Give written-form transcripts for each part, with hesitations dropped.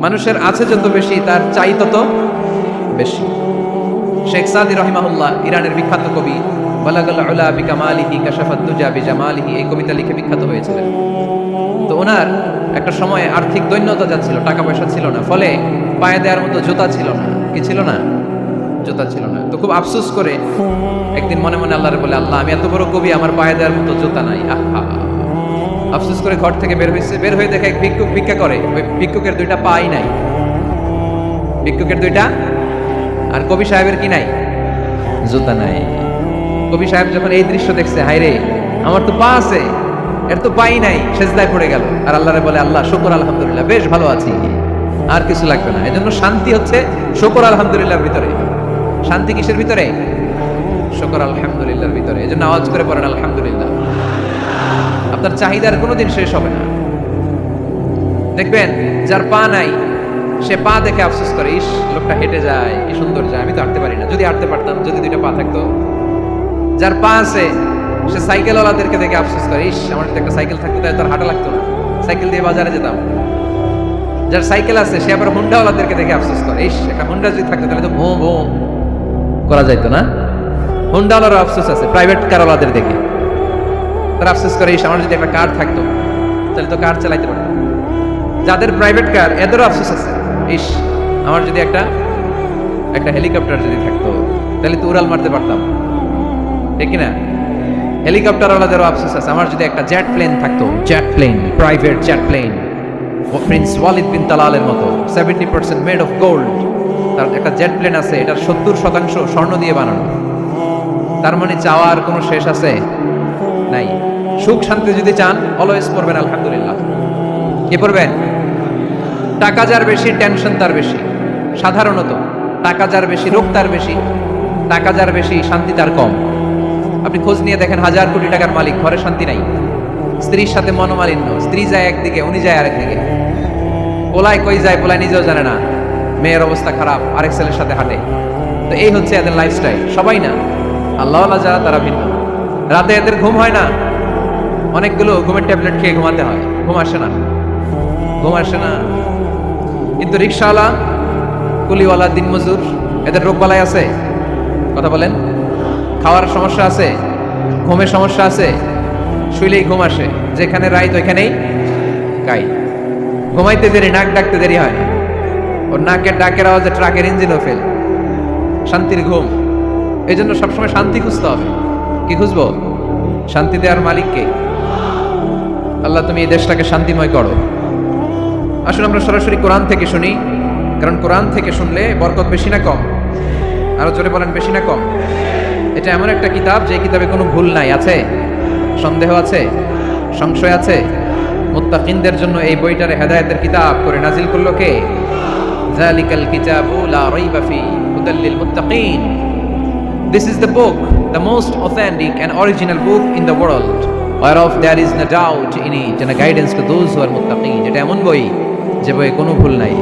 মানুষের আছে যত বেশি তার চাই তত বেশি। শেখ সাদি রহিমাহুল্লাহ, ইরানের বিখ্যাত কবি, বালাগাল উলা বিকামালিহি কাশাফাত দুজা বিজামালিহি, এই কবিতা লিখে বিখ্যাত হয়েছিলেন। তো ওনার একটা সময়ে আর্থিক দৈন্যতা যাচ্ছিল, টাকা পয়সা ছিল না, ফলে পায়ে দেওয়ার মতো জুতা ছিল না। কি ছিল না? জুতা ছিল না। তো খুব আফসোস করে একদিন মনে মনে আল্লাহরে বলে, আল্লাহ আমি এত বড় কবি, আমার পায়ে দেওয়ার মতো জুতা নাই। আহা, আফসোস করে ঘর থেকে বের হয়েছে। বের হয়ে দেখে এক ভিক্ষুক ভিক্ষা করে, ওই ভিক্ষুকের দুইটা পাই নাই, ভিক্ষুকের দুইটা, আর কবি সাহেবের কি নাই? জুতা নাই। কবি সাহেব যখন এই দৃশ্য দেখছে, হায়রে আমার তো পা আছে, এর তো পাই নাই, সেজদায় পড়ে গেল আর আল্লাহরে বলে, আল্লাহ শুকর আলহামদুলিল্লাহ, বেশ ভালো আছি, আর কিছু লাগবে না। এজন্য শান্তি হচ্ছে শুকর আলহামদুলিল্লাহর ভিতরে। শান্তি কিসের ভিতরে? শুকর আলহামদুলিল্লাহর ভিতরে। এজন্য আওয়াজ করে পড়েন আলহামদুলিল্লাহ। আপনার চাহিদার কোনোদিন শেষ হবে না। দেখবেন যার পা নাই, সে পা দেখে আফসোস করে, ইস লোকটা হেঁটে যায়, কি সুন্দর যায়, আমি তো হাঁটতে পারি না, যদি হাঁটতে পারতাম, যদি দুইটা পা থাকতো। যার পা আছে সে সাইকেলওয়ালাদেরকে দেখে আফসোস করে, ইস আমার যদি একটা সাইকেল থাকতো তাহলে তার হাঁটা লাগতো না, সাইকেল দিয়ে বাজারে যেতাম। যার সাইকেল আছে সে আবার হুন্ডাওয়ালাদেরকে দেখে আফসোস করে, ইস একটা হুন্ডা যদি থাকতো তাহলে তো ভো ভো করা যাইতো না। হুন্ডাওয়ালারও আফসোস আছে প্রাইভেট কারওয়ালাদের দেখে, তারা আফসোস করে, ইস আমার যদি একটা কার থাকতো তাহলে তো কার চালাইতে পারতাম। যাদের প্রাইভেট কার এদেরও আফসোস আছে, ইস আমার যদি একটা হেলিকপ্টার যদি থাকতো তাহলে তো উড়াল মারতে পারতাম, ঠিক কিনা? হেলিকপ্টারওয়ালাদেরও আফসোস আছে, আমার যদি একটা জেট প্লেন থাকতো, jet plane, private jet plane, prince Walid bin তালালের মতো 70% মেড অফ গোল্ড, তার একটা জেট প্লেন আছে, এটার 70% স্বর্ণ দিয়ে বানানো। তার মানে চাওয়ার কোনো শেষ আছে? নাই। সুখ শান্তি যদি চান, অলওয়েজ পড়বেন আলহামদুলিল্লাহ। কি পড়বেন? টাকা যার বেশি টেনশন তার বেশি। সাধারণত টাকা যার বেশি রোগ তার বেশি, টাকা যার বেশি শান্তি তার কম। আপনি খোঁজ নিয়ে দেখেন, 1000 কোটি টাকার মালিক, ঘরে শান্তি নাই, স্ত্রীর সাথে মনোমালিন্য, স্ত্রী যায় একদিকে, উনি যায় আরেকদিকে, পোলায় কই যায় পোলায় নিজেও জানে না, মেয়ের অবস্থা খারাপ, আরেক ছেলের সাথে হাঁটে। তো এই হচ্ছে এদের লাইফস্টাইল। সবাই না, আল্লাহওয়ালা যারা তারা ভিন্ন। রাতে এদের ঘুম হয় না, অনেকগুলো ঘুমের ট্যাবলেট খেয়ে ঘুমাতে হয়, ঘুম আসে না, ঘুম আসে না। কিন্তু রিক্সাওয়ালা, কুলিওয়ালা, দিনমজুর, এদের রোগ বালাই আছে? কথা বলেন। খাওয়ার সমস্যা আছে, ঘুমের সমস্যা আছে, শুইলেই ঘুম আসে, যেখানে রাইত ওইখানেই কাই। ঘুমাইতে দেরি, নাক ডাকতে দেরি হয় না, ওর নাকের ডাকের আওয়াজে ট্রাকের ইঞ্জিনও ফেল। শান্তির ঘুম। এই জন্য সবসময় শান্তি খুঁজতে হবে। কি খুঁজবো? শান্তি দেওয়ার মালিককে। আল্লাহ তুমি এই দেশটাকে শান্তিময় করো। আসুন আমরা সরাসরি কোরআন থেকে শুনি, কারণ কোরআন থেকে শুনলে বরকত বেশি না কম? আরো জোরে বলেন, বেশি না কম? এটা এমন একটা কিতাব যে কিতাবে কোনো ভুল নাই। আছে? সন্দেহ আছে? সংশয় আছে? মুত্তাকিনদের জন্য এই বইটারে হেদায়েতের কিতাব করে নাজিল করলো কে? যালিকাল কিতাবু লা রাইবা ফি হুদাল লিল মুত্তাকিন। This is the book, the most authentic and original book in the world, whereof there is no doubt in it, and a guidance to those who are muttaqin. এটা এমন বই যে বইয়ে কোনো ভুল নাই,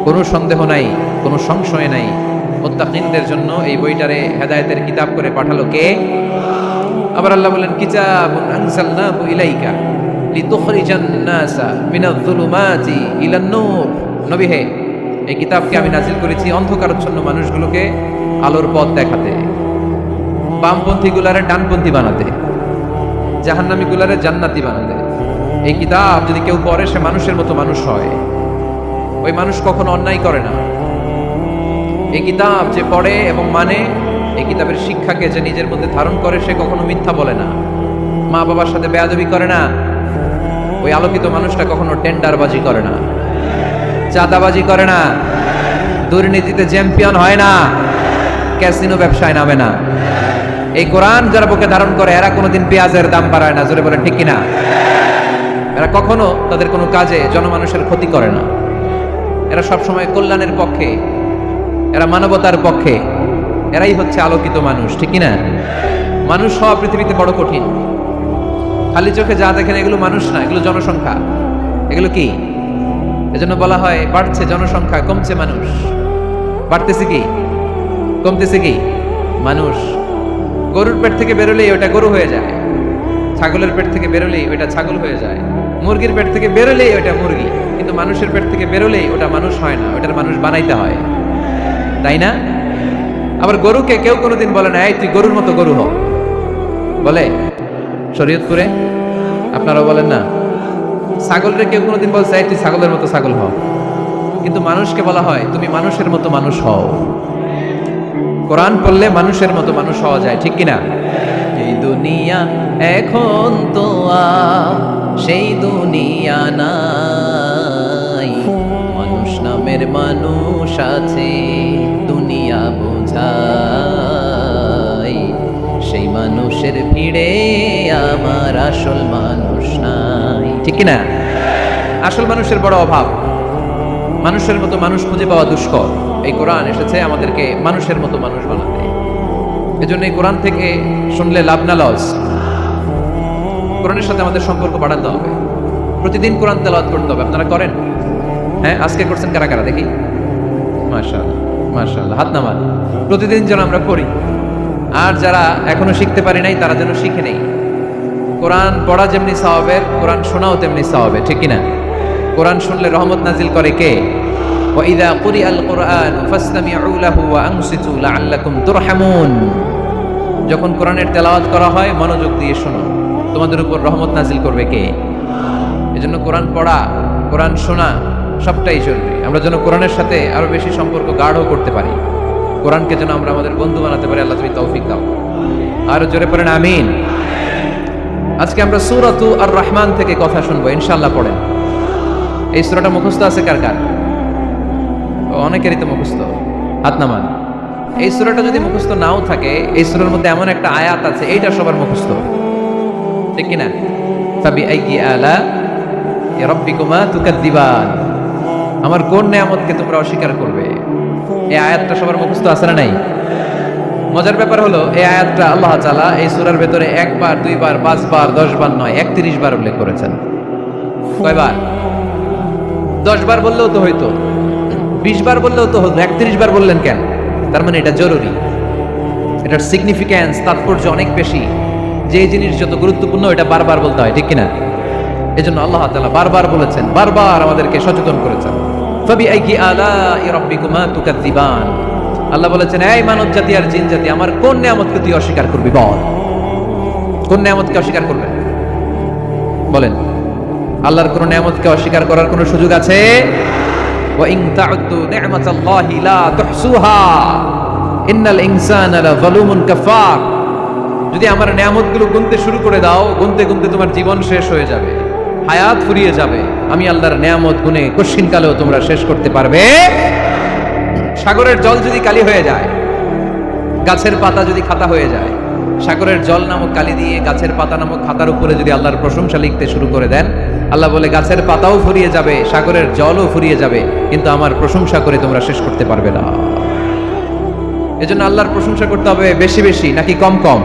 কোনো সন্দেহ নাই, কোনো সংশয় নাই। মুত্তাকিনদের জন্য এই বইটারে হেদায়েতের কিতাব করে পাঠালো কে? আবার আল্লাহ বলেন, কিতাবুন আনজালনাহু ইলাইকা লিতুখরিজান নাসা মিনায-যুলুমাতি ইলান-নূর। নবী হে, এই কিতাবকে আমি নাজিল করেছি অন্ধকারাচ্ছন্ন মানুষগুলোকে আলোর পথ দেখাতে, বামপন্থী গুলারে ডানপন্থী বানাতে, জাহান্নামী গুলারে জান্নাতি বানাতে। এই কিতাব যদি কেউ পড়ে, সে মানুষের মতো মানুষ হয়। ওই মানুষ কখনো অন্যায় করে না। এই কিতাব যে পড়ে এবং মানে, এই কিতাবের শিক্ষাকে যে নিজের মধ্যে ধারণ করে, সে কখনো মিথ্যা বলে না, মা বাবার সাথে বেয়াদবি করে না। ওই আলোকিত মানুষটা কখনো টেন্ডারবাজি করে না, চাঁদাবাজি করে না, দুর্নীতিতে চ্যাম্পিয়ন হয় না, ক্যাসিনো ব্যবসায় নামে না। এই কোরআন যারা বুকে ধারণ করে, এরা কোনোদিন পেঁয়াজের দাম বাড়ায় না। জোরে বলেন ঠিক কিনা? এরা কখনো তাদের কোনো কাজে জনমানুষের ক্ষতি করে না। এরা সবসময় কল্যাণের পক্ষে, এরা মানবতার পক্ষে। এরাই হচ্ছে আলোকিত মানুষ, ঠিক কিনা? মানুষ হওয়া পৃথিবীতে বড় কঠিন। খালি চোখে যা দেখেন এগুলো মানুষ না, এগুলো জনসংখ্যা। এগুলো কি? এজন্য বলা হয় বাড়ছে জনসংখ্যা, কমছে মানুষ। বাড়তেছে কি, কমতেছে কি? মানুষ। গরুর পেট থেকে বেরোলেই ওটা গরু হয়ে যায়, ছাগলের পেট থেকে বেরোলেই ওটা ছাগল হয়ে যায়, মুরগির পেট থেকে বেরোলেই ওটা মুরগি। কিন্তু মানুষের পেট থেকে বেরোলেই ওটা মানুষ হয় না, ওটার মানুষ বানাইতে হয়, তাই না? আবার গরুকে কেউ কোনোদিন বলে না এই তুই গরুর মতো গরু হ, বলে শরীয়তপুরে? আপনারাও বলেন না? ছাগলরে কেউ কোনোদিন বলছে এই তুই ছাগলের মতো ছাগল হ, কিন্তু মানুষকে বলা হয় তুমি মানুষের মতো মানুষ হও। কোরআন পড়লে মানুষের মতো মানুষ হওয়া যায়, ঠিক কিনা? এই দুনিয়া এখন তো আর সেই দুনিয়া নাই, মানুষ নামের মানুষ আছে দুনিয়া বোঝাই, সেই মানুষের ভিড়ে আমার আসল মানুষ নাই, ঠিক কিনা? আসল মানুষের বড় অভাব, মানুষের মতো মানুষ খুঁজে পাওয়া দুষ্কর। এই কোরআন এসেছে আমাদেরকে মানুষের মতো মানুষ বানাতে। এজন্য এই কোরআন থেকে শুনলে লাভ না লস, কোরআনের সাথে আমাদের সম্পর্ক বাড়াতে হবে। প্রতিদিন কোরআন তেলাওয়াত করতে হবে। আপনারা করেন? হ্যাঁ, আজকে করছেন কারা কারা দেখি? মাশাআল্লাহ মাশাআল্লাহ, হাত নামান। প্রতিদিন যেন আমরা করি, আর যারা এখনো শিখতে পারি নাই তারা যেন শিখে নেই। কোরআন পড়া যেমনি সওয়াবের, কোরআন শোনাও তেমনি সওয়াবের, ঠিক কিনা? কোরআন শুনলে রহমত নাজিল করে কে? وَإِذَا قُرِئَ الْقُرْآنُ فَاسْتَمِعُوا لَهُ وَأَنصِتُوا لَعَلَّكُمْ تُرْحَمُونَ। যখন কোরআনের তেলাওয়াত করা হয় মনোযোগ দিয়ে শোনো, তোমাদের উপর রহমত নাজিল করবে কে? এজন্য কোরআন পড়া, কোরআন শোনা সবটাই জরুরি। আমরা যেন কোরআনের সাথে আরো বেশি সম্পর্ক গাঢ় করতে পারি, কোরআনকে যেন আমরা আমাদের বন্ধু বানাতে পারি। আল্লাহ তুমি তৌফিক দাও। আরো জোরে পড়েন আমিন। আজকে আমরা সূরাতু আর রহমান থেকে কথা শুনবো ইনশাআল্লাহ। পড়েন। এই সূরাটা মুখস্থ আছে কার কার? অনেকেরই তো মুখস্থ, হাত নামান। এই সূরাটা যদি মুখস্থ নাও থাকে, এই সূরার মধ্যে এমন একটা আয়াত আছে এইটা সবার মুখস্থ, ঠিক কিনা? ফাবিআইয়ি আলা রাব্বিকুমা তুকাযযিবান, আমার কোন নিয়ামতকে তোমরা অস্বীকার করবে। এই আয়াতটা সবার মুখস্থ আছে না নাই? মজার ব্যাপার হলো এই আয়াতটা আল্লাহ তাআলা এই সূরার ভেতরে একবার, দুইবার, 5 বার, 10 বার নয়, 31 বার উল্লেখ করেছেন। কয়বার? 10 বার বললেও তো হইতো, 20 বার বললেও তো হতো, 31 বার বললেন কেন? তার মানে এটা জরুরি, এটার সিগনিফিক্যান্স, তাৎপর্য অনেক বেশি। যে জিনিস যত গুরুত্বপূর্ণ এটা বারবার বলতে হয়, ঠিক কিনা? এজন্য আল্লাহ তাআলা বারবার বলেছেন, বারবার আমাদেরকে সচেতন করেছেন। ফাবিআইয়ি আলাই রাব্বিকুমা তুকাযযিবান। আল্লাহ বলেছেন, এই মানব জাতি আর জিন জাতি, আমার কোন নিয়ামতকে তুই অস্বীকার করবি বল? কোন নিয়ামতকে অস্বীকার করবে? বলেন। আল্লাহর কোন নিয়ামতকে অস্বীকার করার কোন সুযোগ আছে? وَإِن تَعُدُّوا نِعْمَةَ اللَّهِ لَا تُحْصُوهَا إِنَّ الْإِنسَانَ لَظَلُومٌ كَفَّارٌ। যদি আমার নিয়ামতগুলো গুনতে শুরু করে দাও, গুনতে গুনতে তোমার জীবন শেষ হয়ে যাবে, হায়াত ফুরিয়ে যাবে। আমি আল্লাহর নিয়ামত গুনে কশিনকালেও তোমরা শেষ করতে পারবে। সাগরের জল যদি কালি হয়ে যায়, গাছের পাতা যদি খাতা হয়ে যায়, সাগরের জল নামক কালি দিয়ে গাছের পাতা নামক খাতার উপরে যদি আল্লাহর প্রশংসা লিখতে শুরু করে দেন, আল্লাহ বলে গাছের পাতাও ফুরিয়ে যাবে, সাগরের জলও ফুরিয়ে যাবে, কিন্তু আমার প্রশংসা করে তোমরা শেষ করতে পারবে না। এজন্য আল্লাহর প্রশংসা করতে হবে বেশি বেশি নাকি কম কম?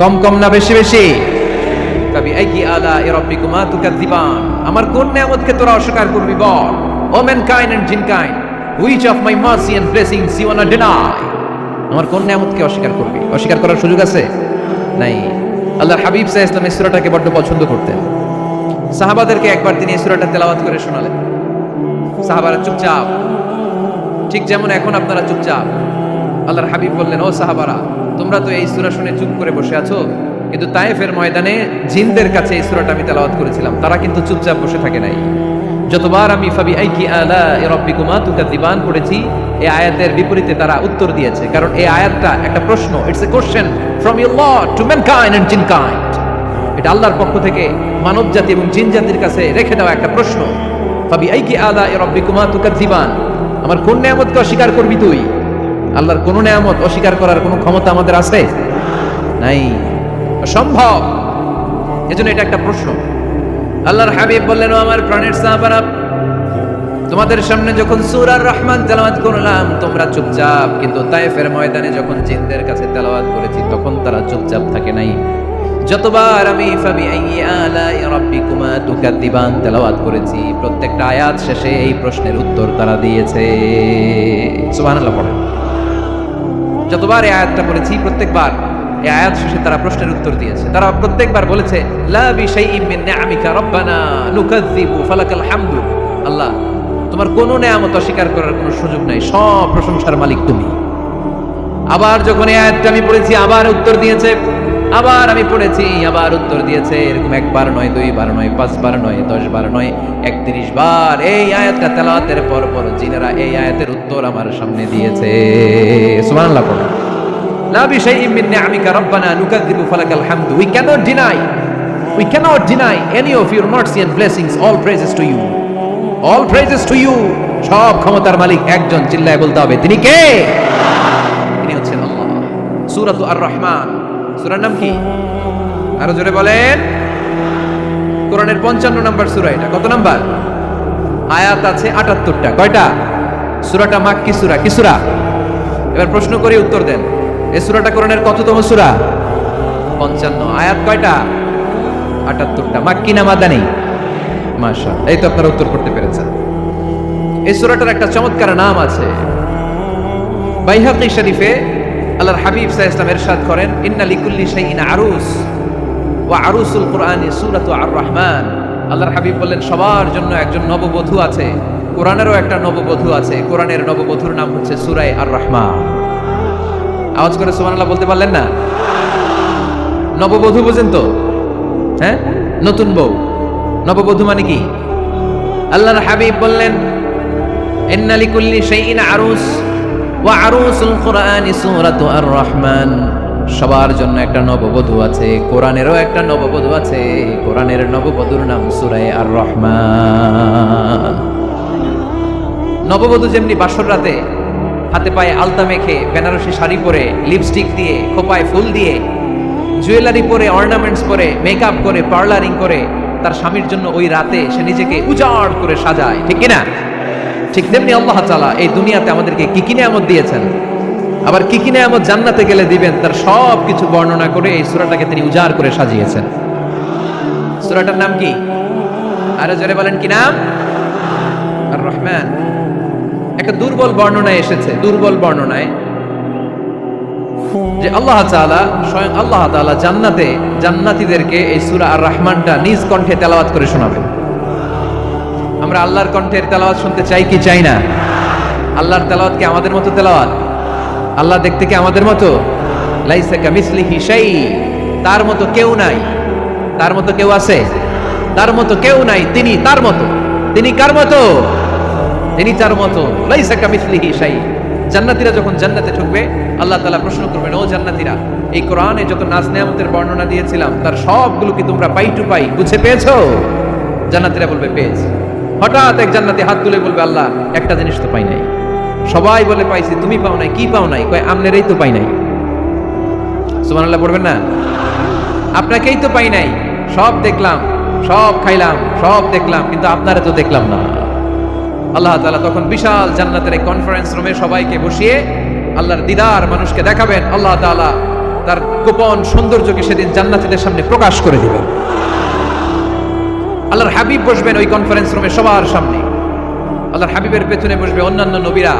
কম কম না বেশি বেশি? ফাবিআইয়ি আলাই রাব্বিকুমা তুকাযযিবান, আমার কোন নিয়ামতকে তোরা অস্বীকার করবি বল? O mankind and jinnkind, which of my mercy and blessings you want to deny. আমার কোন নিয়ামতকে অস্বীকার করবি? অস্বীকার করার সুযোগ আছে? নাই। আল্লাহর হাবিব সাল্লাল্লাহু আলাইহি ওয়াসাল্লাম এই সূরাটাকে বড় পছন্দ করতেন। সাহাবাদেরকে একবার তিনি এই সূরাটা তেলাওয়াত করে শোনালেন। সাহাবারা চুপচাপ, ঠিক যেমন এখন আপনারা চুপচাপ। আল্লাহর হাবিব বললেন, ও সাহাবারা, তোমরা তো এই সূরা শুনে চুপ করে বসে আছো, কিন্তু তায়েফের ময়দানে জিনদের কাছে এই সূরাটা আমি তেলাওয়াত করেছিলাম, তারা কিন্তু চুপচাপ বসে থাকে নাই। যতবার আমি ফাবিআইয়ি আলাই রাব্বিকুমা তুকাযযিবান পড়েছি, এই আয়াতের বিপরীতে তারা উত্তর দিয়েছে, কারণ এই আয়াতটা একটা প্রশ্ন। It's a question from your Lord to mankind and jinnkind. এটা আল্লাহর পক্ষ থেকে মানব জাতি এবং জিন জাতির কাছে রেখে দেওয়া একটা প্রশ্ন। ফাবিআইয়ি আলাই রাব্বিকুমা তুকাযযিবান, আমার কোন নিয়ামতকে অস্বীকার করবি তুই? আল্লাহর কোন নিয়ামত অস্বীকার করার কোনো ক্ষমতা আমাদের আছে? নাই, অসম্ভব। এজন্য এটা একটা প্রশ্ন। আল্লাহর হাবিব বললেন, ও আমার প্রাণের সাহাবারা, তোমাদের সামনে যখন সূরা আর রহমান তেলাওয়াত করলাম তোমরা চুপচাপ, কিন্তু তায়েফের ময়দানে যখন জিনদের কাছে তেলাওয়াত করেছি তখন তারা চুপচাপ থাকে নাই। যতবার আমি ফাবিআইয়ি আলাই রাব্বিকুমা তুকাযযিবান তেলাওয়াত করেছি, প্রত্যেকটা আয়াত শেষে এই প্রশ্নের উত্তর তারা দিয়েছে। সুবহানাল্লাহ পড়েন। যতবার এই আয়াতটা পড়েছি প্রত্যেকবার এই আয়াত শেষে তারা প্রশ্নের উত্তর দিয়েছে। তারা প্রত্যেকবার বলেছে লা বিশাইইম মিন নিআমিকা রব্বানা নুকাযযিবু ফালাকাল হামদু। আল্লাহ, তোমার কোনো নেয়ামত অস্বীকার করার কোনো সুযোগ নাই, সব প্রশংসার মালিক তুমি। আবার যখন এই আয়াতটা আমি পড়েছি আবার উত্তর দিয়েছে, আবার আমি পড়েছি আবার উত্তর দিয়েছে। এরকম একবার নয়, দুইবার নয়, 5 বার নয়, 10 বার নয়, 31 বার এই আয়াতটা তেলাওয়াতের পর পর জিনেরা এই আয়াতের উত্তর আমার সামনে দিয়েছে। সুবহানাল্লাহ পড়ো। লা বিশাইইম মিন নিআমিকা রব্বানা নুকাযযিবু ফালাকাল হামদু। We cannot deny any of your mercy and blessings. All praises to you. All praises to you. সব ক্ষমতার মালিক একজন, চিল্লায় বলতে হবে তিনি কে? তিনি হচ্ছেন আল্লাহ। সূরাতু আর-রহমান, সূরার নাম কি? আরো জোরে বলেন। কোরআনের 55 নম্বর সূরা এটা। কত নাম্বার? আয়াত আছে 78টা। কয়টা? সূরাটা মাক্কি সূরা। কি সূরা? এবার প্রশ্ন করে উত্তর দেন। এই সূরাটা কোরআনের কততম সূরা? 55। আয়াত কয়টা? 78টা। মাক্কি না মাদানী? মাশাআল্লাহ, এই তো আপনারা উত্তর করতে পেরেছেন। এই সূরাটার একটা চমৎকার নাম আছে। বাইহাকী শরীফে আল্লাহর হাবিব সাল্লাল্লাহু আলাইহি ওয়াসাল্লাম ইরশাদ করেন, ইন্না লিকুল্লি শাইইন আরুস ওয়া আরুসুল কুরআনি সূরাতু আর-রহমান। আল্লাহর হাবিব বললেন সবার জন্য একজন নববধূ আছে, কোরআনেরও একটা নববধূ আছে। কোরআনের নববধূর নাম হচ্ছে সূরা আর-রহমান। আওয়াজ করে সুবহানাল্লাহ বলতে পারলেন না? নববধূ বুঝেন তো? হ্যাঁ, নতুন বউ। নববধূ মানে কি? আল্লাহর হাবিব বললেন ইন্না লিকুল্লি শাইইন আরুস ওয়া আরুসুল কুরআনি সূরাতু আর-রহমান। সবার জন্য একটা নববধূ আছে, কোরআনেরও একটা নববধূ আছে। কোরআনের নববধূর নাম সূরা আর-রহমান। নববধূ যেমনি বাসর রাতে হাতে পায়ে আলতা মেখে, বেনারসি শাড়ি পরে, লিপস্টিক দিয়ে, খোপায় ফুল দিয়ে, জুয়েলারি পরে, অর্নামেন্টস পরে, মেকআপ করে, পার্লারিং করে তার স্বামীর জন্য ওই রাতে সে নিজেকে উজাড় করে সাজায়, ঠিক কিনা? ঠিক তেমনি আল্লাহ তাআলা এই দুনিয়াতে আমাদেরকে কি কি নিয়ামত দিয়েছেন, আবার কি কি নিয়ামত জান্নাতে গেলে দিবেন, তার সব কিছু বর্ণনা করে এই সূরাটাকে তিনি উজাড় করে সাজিয়েছেন। সূরাটার নাম কি? আরে জোরে বলেন, কি নাম? আর-রহমান। একটা দুর্বল বর্ণনায় এসেছে, দুর্বল বর্ণনায় যে আল্লাহ তাআলা, স্বয়ং আল্লাহ তাআলা জান্নাতে জান্নাতীদেরকে এই সূরা আর-রহমানটা নিজ কণ্ঠে তেলাওয়াত করে শোনাবেন। আমরা আল্লাহর কণ্ঠের তেলাওয়াত শুনতে চাই কি চাই না? আল্লাহর তেলাওয়াত কি আমাদের মতো তেলাওয়াত? আল্লাহ দেখতে কি আমাদের মতো? লাইসা কামিসলিহি শাই। তার মতো কেউ নাই। তার মতো কেউ আছে? তার মতো কেউ নাই। তিনি তার মতো। তিনি কার মতো? তিনি তার মতো। লাইসা কামিসলিহি শাই। জান্নাতীরা যখন জান্নাতে ঢুকবে, আল্লাহ তাআলা প্রশ্ন করবেন, ও জান্নাতীরা, এই কোরআনে যত নাজ নেয়ামতের বর্ণনা দিয়েছিলাম তার সবগুলো কি তোমরা পাই টু পাই বুঝে পেয়েছো? জান্নাতীরা বলবে পেয়েছি। হঠাৎ এক জান্নাতি হাত তুলে বলবে, আল্লাহ, একটা জিনিস তো পাই নাই। সবাই বলে পাইছি, তুমি পাও নাই। কি পাও নাই? কয় আমনেরই তো পাই নাই। সুবহানাল্লাহ পড়বেন না? আপনাকেই তো পাই নাই। সব দেখলাম, সব খাইলাম, সব দেখলাম, কিন্তু আপনারা তো দেখলাম না। আল্লাহ তাআলা তখন বিশাল জান্নাতের এক কনফারেন্স রুমে সবাইকে বসিয়ে আল্লাহর দিদার মানুষকে দেখাবেন। আল্লাহ তাআলা তার গোপন সৌন্দর্যকে সেদিন জান্নাতীদের সামনে প্রকাশ করে দিবেন। আল্লাহর হাবিব বসবেন ওই কনফারেন্স রুমে সবার সামনে। আল্লাহর হাবিবের পেছনে বসবে অন্যান্য নবীরা,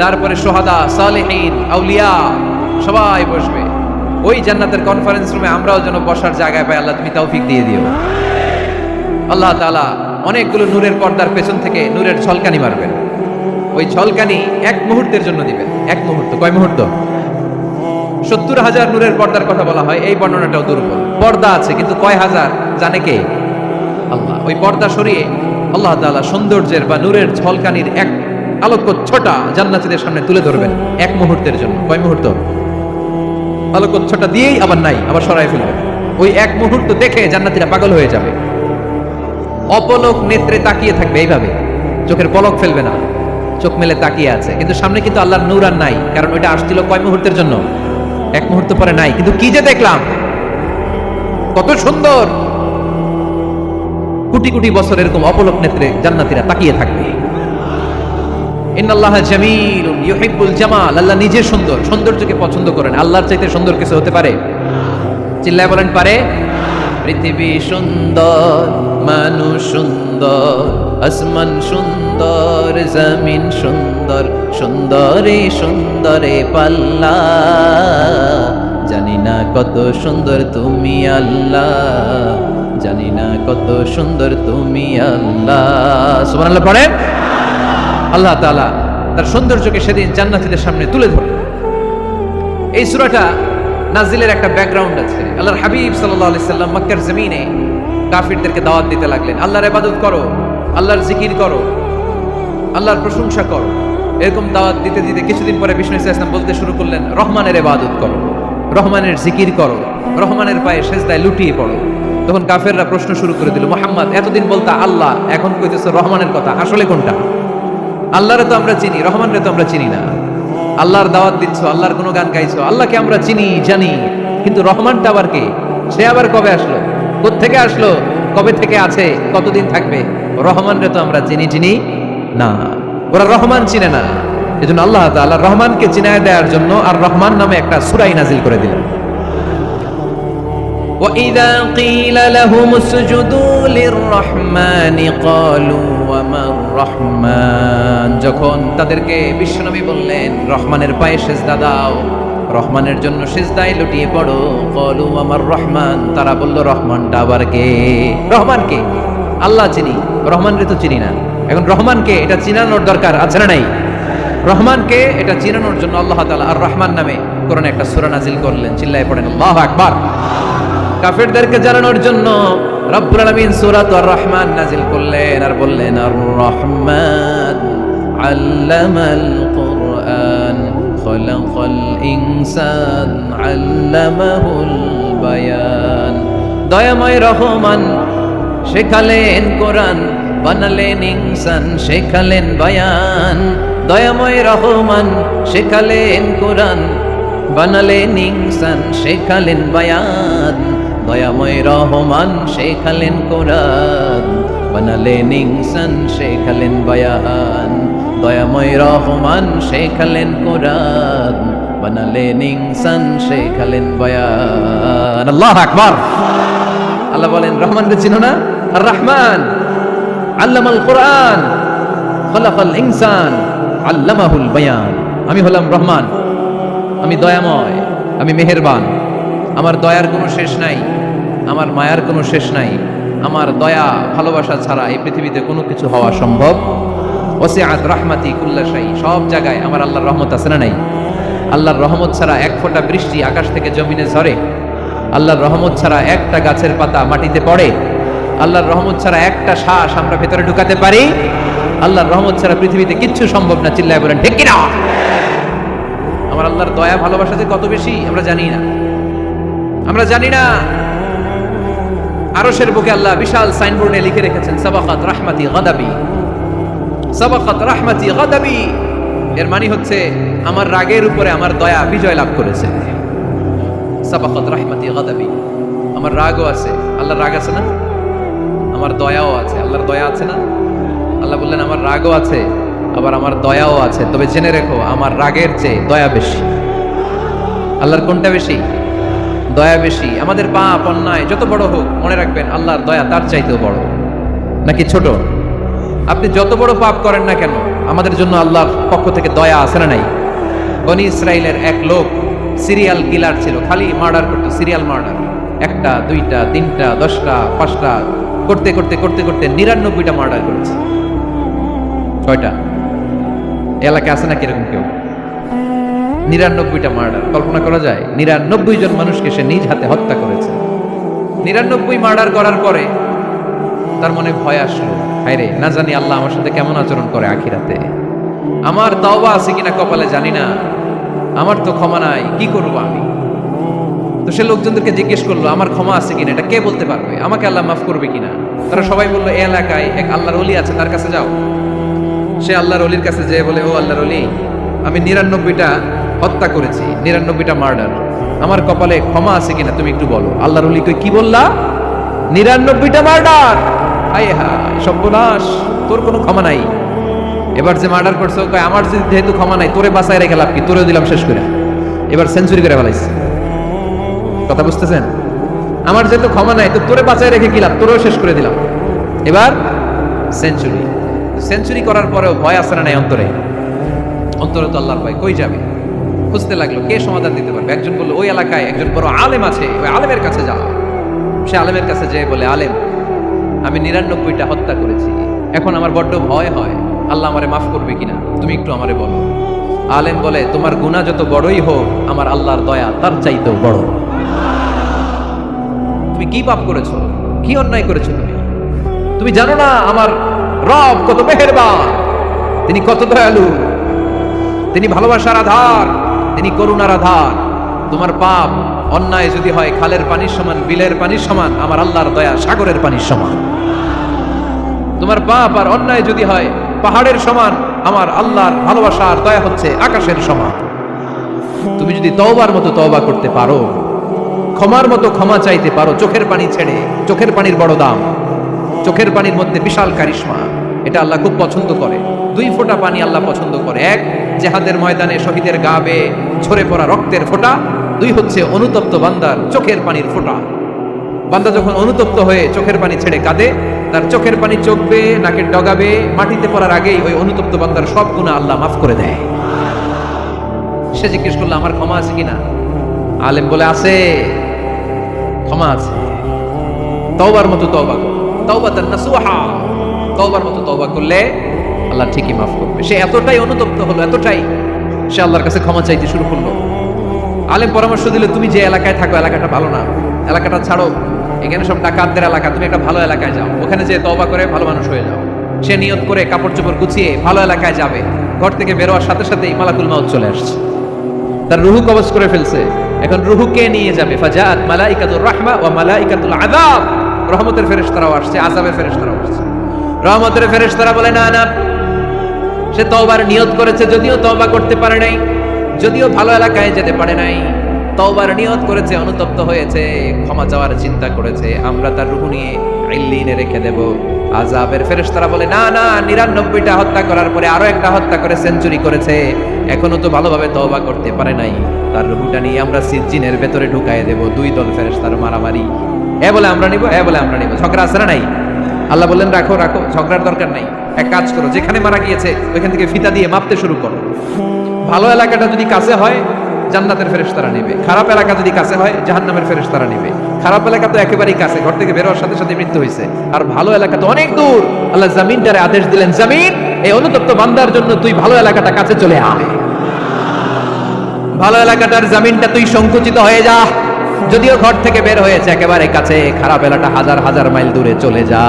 তারপরে সোহাদা, সালেহীন, আউলিয়া, সবাই বসবে ওই জান্নাতের কনফারেন্স রুমে। আমরাও যেন বসার জায়গায় পাই, আল্লাহ তুমি তৌফিক দিয়ে দিও। আল্লাহ তাআলা অনেকগুলো নূরের পর্দার পেছন থেকে নূরের ঝলকানি মারবেন। ওই ঝলকানি এক মুহূর্তের জন্য দিবেন। এক মুহূর্ত। কয় মুহূর্ত? 70,000 নূরের পর্দার কথা বলা হয়। এই বর্ণনাটাও দুর্বল। পর্দা আছে কিন্তু কয় হাজার জানে কে? আল্লাহ। ওই পর্দা সরিয়ে আল্লাহ তাআলা সৌন্দর্যের বা নূরের ঝলকানির এক আলোকচ্ছটা জান্নাতীদের সামনে তুলে ধরবেন এক মুহূর্তের জন্য। কয় মুহূর্ত? আলোকচ্ছটা দিয়েই আবার নাই, আবার সরাই ফেলবেন। ওই এক মুহূর্ত দেখে জান্নাতীরা পাগল হয়ে যাবে, অপলক নেত্রে তাকিয়ে থাকবে এইভাবে, চোখের পলক ফেলবে না, চোখ মেলে তাকিয়ে আছে। কিন্তু সামনে কিন্তু আল্লাহর নূর আর নাই, কারণ ওইটা আসছিল কয় মুহূর্তের জন্য? এক মুহূর্ত পরে নাই। কিন্তু কি যে দেখলাম, কত সুন্দর! কোটি কোটি বছর এরকম অপলক নেত্রে জান্নাতীরা তাকিয়ে থাকবে। ইন্নাল্লাহা জামিলুন ইউহিব্বুল জামাল। আল্লাহ নিজে সুন্দর, সৌন্দর্যকে পছন্দ করেন। আল্লাহর চাইতে সুন্দর কিছু হতে পারে? চিল্লায় বলেন, পারে? পৃথিবী সুন্দর, মানুষ সুন্দর, আসমান সুন্দর, জমিন সুন্দর, সুন্দরে সুন্দরে পাল্লা, জানি না কত সুন্দর তুমি আল্লাহ, জানি না কত সুন্দর তুমি আল্লাহ। সুবহানাল্লাহ পড়েন। আল্লাহ তাআলা তার সৌন্দর্যকে সেদিন জান্নাতীদের সামনে তুলে ধরে। এই সূরাটা নাজিলের একটা ব্যাকগ্রাউন্ড আছে। আল্লাহর হাবিব সাল্লাল্লাহু আলাইহি সাল্লাম মক্কার জমিনে কাফিরদেরকে দাওয়াত দিতে লাগলেন, আল্লাহর ইবাদত করো, আল্লাহর জিকির করো, আল্লাহর প্রশংসা করো। এরকম দাওয়াত দিতে দিতে কিছুদিন পরে বিষ্ণু ইসলাম বলতে শুরু করলেন, রহমানের ইবাদত করো, রহমানের জিকির করো, রহমানের পায়ে সেজদায় লুটিয়ে পড়ো। তখন কাফেররা প্রশ্ন শুরু করে দিল, মুহাম্মদ এতদিন বলতা আল্লাহ, এখন কইতেছো রহমানের কথা, আসলে কোনটা? আল্লাহরে তো আমরা চিনি, রহমানরে তো আমরা চিনি না। আল্লাহর দাওয়াত দিচ্ছ, আল্লাহর কোনো গান গাইছো, আল্লাহকে আমরা চিনি জানি, কিন্তু রহমানটা আবার কে? সে আবার কবে আসলো, কোত্থেকে আসলো, কবে থেকে আছে, কতদিন থাকবে? রহমানরে তো আমরা চিনি না। ওরা রহমান চিনে না। এজন্য আল্লাহ তাআলা রহমানকে চিনায় দেওয়ার জন্য আর রহমান নামে একটা সূরা নাজিল করে দিলেন। وَإِذَا قِيلَ لَهُمُ اسْجُدُوا لِلرَّحْمَنِ قَالُوا وَمَا الرَّحْمَنُ, যখন তাদেরকে বিশ্বনবী বললেন রহমানের পায়ে সিজদা দাও, রহমানের জন্য সিজদায় লুটিয়ে পড়ো, قَالُوا وَمَا الرَّحْمَنُ, তারা বলল রহমানটা আবার কে? রহমানকে আল্লাহ চিনি, রহমানরে তো চিনি না। এখন রহমানকে এটা চিনানোর দরকার আছে না নাই? রহমানকে এটা চিনানোর জন্য আল্লাহ তাআলা আর রহমান নামে কোরআনে একটা সূরা নাজিল করলেন। চিল্লায়ে পড়েন আল্লাহু আকবার। কাফেরদেরকে জানানোর জন্য রব্বুল আলামিন সূরাত আর রহমান নাজিল করলেন আর বললেন, আর রহমান আল্লামাল কুরআন খলাকাল ইনসান আল্লামাহুল বায়ান। দয়াময় রহমান শেখালেন কোরআন, বানালেন ইনসান, শেখালেন বায়ান। দয়াময় রহমান শেখালেন কোরআন, বানালেন ইনসান, শেখালেন বায়ান। দয়াময় রহমান শেখালেন কোরআন, বানালেন ইনসান, শেখালেন বায়ান। দয়াময় রহমান শেখালেন কোরআন, বানালেন ইনসান, শেখালেন বায়ান। আল্লাহু আকবার। আল্লাহ বলেন রহমানকে চিনো না? আর রহমান আল্লামাল কোরআন খলাকাল ইনসান আল্লামাহুল বায়ান। আমি হলাম রহমান, আমি দয়াময়, আমি মেহেরবান। আমার দয়ার কোনো শেষ নাই, আমার মায়ার কোনো শেষ নাই। আমার দয়া ভালোবাসা ছাড়া এই পৃথিবীতে কোনো কিছু হওয়া সম্ভব। ওয়াসিআত রাহমাতি কুল্লা শাই, সব জায়গায় আমার আল্লাহর রহমত আছে না নাই? আল্লাহর রহমত ছাড়া এক ফোঁটা বৃষ্টি আকাশ থেকে জমিনে ঝরে? আল্লাহর রহমত ছাড়া একটা গাছের পাতা মাটিতে পড়ে? আল্লাহর রহমত ছাড়া একটা শ্বাস আমরা ভেতরে ঢুকাতে পারি? আল্লাহর রহমত ছাড়া পৃথিবীতে কিচ্ছু সম্ভব না। চিল্লায় বলেন ঠিক কিনা? আমার আল্লাহর দয়া ভালোবাসা যে কত বেশি আমরা জানি না, আমরা জানি না। আরশের বুকে আল্লাহ বিশাল সাইনবোর্ডে লিখে রেখেছেন, সাবাকাত রাহমাতি গাদাবি, সাবাকাত রাহমাতি গাদাবি। এর মানে হচ্ছে আমার রাগের উপরে আমার দয়া বিজয় লাভ করেছে। সাবাকাত রাহমাতি গাদাবি, আমার রাগও আছে, আল্লাহর রাগ আছে না? আমার দয়াও আছে, আল্লাহর দয়া আছে না? আল্লাহ বললেন আমার রাগও আছে, আবার আমার দয়াও আছে। তবে জেনে রেখো আমার রাগের চেয়ে দয়া বেশি। আল্লাহর কোনটা বেশি? দয়া বেশি। আমাদের পাপ অন্যায় যত বড় হোক, মনে রাখবেন আল্লাহর দয়া তার চাইতেও বড়। নাকি ছোট? আপনি যত বড় পাপ করেন না কেন, আমাদের জন্য আল্লাহর পক্ষ থেকে দয়া আছে না নাই? বনি ইসরাইলের এক লোক সিরিয়াল কিলার ছিল, খালি মার্ডার করতো, সিরিয়াল মার্ডার। একটা, দুইটা, তিনটা, 10টা, 5টা করতে করতে করতে করতে 99টা মার্ডার করেছে। কয়টা? এলাকায় আছে না কিরকম কেউ? 99টা মার্ডার। কল্পনা করা যায়? 99 জন মানুষকে সে নিজ হাতে হত্যা করেছে। 99 মার্ডার করার পরে তার মনে ভয় আসলো, হায় রে, না জানি আল্লাহ আমার সাথে কেমন আচরণ করে আখিরাতে। আমার তাওবা আছে কিনা কপালে জানি না, আমার তো ক্ষমা নাই, কি করবো আমি? তো সে লোকজনদেরকে জিজ্ঞেস করলো আমার ক্ষমা আছে কিনা, এটা কে বলতে পারবে? আমাকে আল্লাহ মাফ করবে কিনা? তারা সবাই বললো এই এলাকায় এক আল্লাহর ওলি আছে, তার কাছে যাও। সে আল্লাহর ওলির কাছে যেয়ে বলে, ও আল্লাহর ওলি, আমি 99টা হত্যা করেছি, 99টা মার্ডার, আমার কপালে ক্ষমা আছে কিনা তুমি একটু বলো। আল্লাহর ওলি কই, কি বললা? 99টা মার্ডার? হায় হায় সর্বনাশ, তোর কোনো ক্ষমা নাই। এবার যে মার্ডার করছে কয় আমার যেহেতু ক্ষমা নাই, তোরে বাঁচায় রেখে লাভ কি, তোরেও দিলাম শেষ করে। এবার সেঞ্চুরি করে ফেলাইছে। কথা বুঝতেছেন? আমার যেহেতু ক্ষমা নাই, তো তোরে বাঁচায় রেখে কি লাভ, তোরেও শেষ করে দিলাম। এবার সেঞ্চুরি। সেঞ্চুরি করার পরেও ভয় আসে না নাই অন্তরে? অন্তরে তো আল্লাহর ভয়, কই যাবে? খুঁজতে লাগলো কে সমাধান দিতে পারবে। একজন বললো ওই এলাকায় একজন বড় আলেম আছে, ওই আলেমের কাছে যাও। সে আলেমের কাছে যেয়ে বলে, আলেম, আমি 99টা হত্যা করেছি, এখন আমার বড্ড ভয় হয়, আল্লাহ আমারে মাফ করবে কিনা, তুমি একটু আমারে বলো। আলেম বলে, তোমার গুনাহ যত বড়ই হোক, আমার আল্লাহর দয়া তার চাইতেও বড়। তুমি কি পাপ করেছো, কি অন্যায় করেছো তুমি? তুমি জানো না আমার রব কত মেহেরবান, তিনি কত দয়ালু, তিনি ভালোবাসার আধার, তিনি করুণার আধার। তোমার পাপ অন্যায় যদি হয় খালের পানির সমান, বিলের পানির সমান, আমার আল্লাহর দয়া সাগরের পানির সমান। তোমার পাপ আর অন্যায় যদি হয় পাহাড়ের সমান, আমার আল্লাহর ভালোবাসা আর দয়া হচ্ছে আকাশের সমান। তুমি যদি তওবার মতো তওবা করতে পারো, ক্ষমার মতো ক্ষমা চাইতে পারো, চোখের পানি ছেড়ে, চোখের পানির বড় দাম, চোখের পানির মধ্যে বিশাল কারিশমা, এটা আল্লাহ খুব পছন্দ করে। 2 ফোঁটা পানি আল্লাহ পছন্দ করে, 1 জিহাদের ময়দানে শহীদের গা বেয়ে ঝরে পড়া রক্তের ফোঁটা, 2 হচ্ছে অনুতপ্ত বান্দার চোখের পানির ফোঁটা। বান্দা যখন অনুতপ্ত হয়ে চোখের পানি ছেড়ে কাঁদে, তার চোখের পানি চোখ বেয়ে নাকের ডগা বেয়ে মাটিতে পড়ার আগেই ওই অনুতপ্ত বান্দার সব গুনাহ আল্লাহ মাফ করে দেয়। সে জিজ্ঞেস করলো, আমার ক্ষমা আছে কিনা? আলেম বলে, আছে, ক্ষমা আছে। তওবার মতো তওবা করো, তাওবাতান নাসুহা, তওবার মতো তওবা করলে আল্লাহ ঠিকই মাফ করবে। সে এতটাই অনুতপ্ত হলো, এতটাই, সে আল্লাহর কাছে ক্ষমা চাইতে শুরু করলো। আলেম পরামর্শ দিল, তুমি যে এলাকায় থাকো এলাকাটা ভালো না, এলাকাটা ছাড়ো, এখানে সব ডাকাতদের এলাকা, তুমি একটা ভালো এলাকায় যাও, ওখানে যে তওবা করে ভালো মানুষ হয়ে যাও। সে নিয়ত করে কাপড় চোপড় গুছিয়ে ভালো এলাকায় যাবে। ঘর থেকে বেরোয়ার সাথে সাথেই মালাকুল মাউত চলে আসছে, তার রুহু কবজ করে ফেলছে। এখন রুহু কে নিয়ে যাবে? ফাজাআত মালাইকাতুর রাহমা ওয়া মালাইকাতুল আযাব, রহমতের ফেরেশতারাও আসছে, আযাবের ফেরেশতারাও আসছে। রহমতের ফেরেশতারা বলে, না না, সে তওবার নিয়ত করেছে, যদিও তওবা করতে পারে নাই, যদিও ভালো এলাকায় যেতে পারে নাই, তওবার নিয়ত করেছে, অনুতপ্ত হয়েছে, ক্ষমা চাওয়ার চিন্তা করেছে, আমরা তার রূহ নিয়ে ইল্লিনে রেখে দেব। আযাবের ফেরেশতারা বলে, না না, 99টা হত্যা করার পরে আরো একটা হত্যা করে সেঞ্চুরি করেছে, এখনো তো ভালোভাবে তওবা করতে পারে নাই, তার রূহটা নিয়ে আমরা সিজ্জিনের ভেতরে ঢুকায় দেব। 2 দল ফেরেশতার মারামারি, এ বলে আমরা নিব, এ বলে আমরা নিব, ঝগড়া আছে না নাই? আল্লাহ বললেন, রাখো রাখো, ঝগড়ার দরকার নাই, এক কাজ করো, যেখানে মারা গিয়েছে ওইখান থেকে ফিতা দিয়ে মাপতে শুরু করো। ভালো এলাকাটা যদি কাছে হয় জান্নাতের ফেরেশতারা নেবে, খারাপ এলাকা যদি কাছে হয় জাহান্নামের ফেরেশতারা নেবে। খারাপ এলাকা তো একেবারেই কাছে, ঘর থেকে বেরোয়ার সাথে সাথে মৃত্যু হয়েছে, আর ভালো এলাকা তো অনেক দূর। আল্লাহ জমিনটারে আদেশ দিলেন, জমিন, এই অনুতপ্ত বান্দার জন্য তুই ভালো এলাকাটা কাছে চলে আয়, ভালো এলাকাটার জমিনটা তুই সংকুচিত হয়ে যা, যদিও ঘর থেকে বের হয়েছে একেবারে কাছে, খারাপ এলাকা হাজার হাজার মাইল দূরে চলে যা।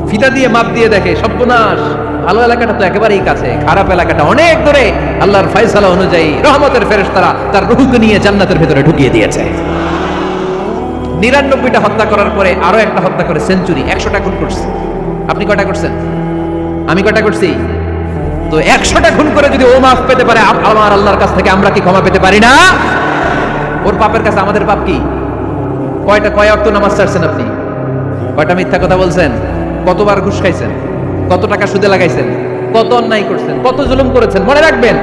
ফিতা দিয়ে মাপ দিয়ে দেখে, সর্বনাশ, ভালো এলাকাটা তো একেবারেই কাছে, খারাপ এলাকাটা অনেক দূরে। আল্লাহর ফয়সালা অনুযায়ী রহমতের ফেরেশতারা তার রূহকে নিয়ে জান্নাতের ভেতরে ঢুকিয়ে দিয়েছে। 99টা হত্যা করার পরে আরো একটা হত্যা করে সেঞ্চুরি, 100টা খুন করছে। আপনি কয়টা করছেন? আমি কয়টা করছি? তো 100টা খুন করে যদি ও মাফ পেতে পারে, আমার আল্লাহর কাছ থেকে আমরা কি ক্ষমা পেতে পারি না? ওর পাপের কাছে আমাদের পাপ কি? কয় ওয়াক্ত নামাজ ছাড়ছেন আপনি? কয়টা মিথ্যা কথা বলছেন? কতবার ঘুষ খাইছেন? কত টাকা সুদে লাগাইছেন? কত অন্যায় করছেন? কত জুলুম করেছেন? মনে রাখবেন,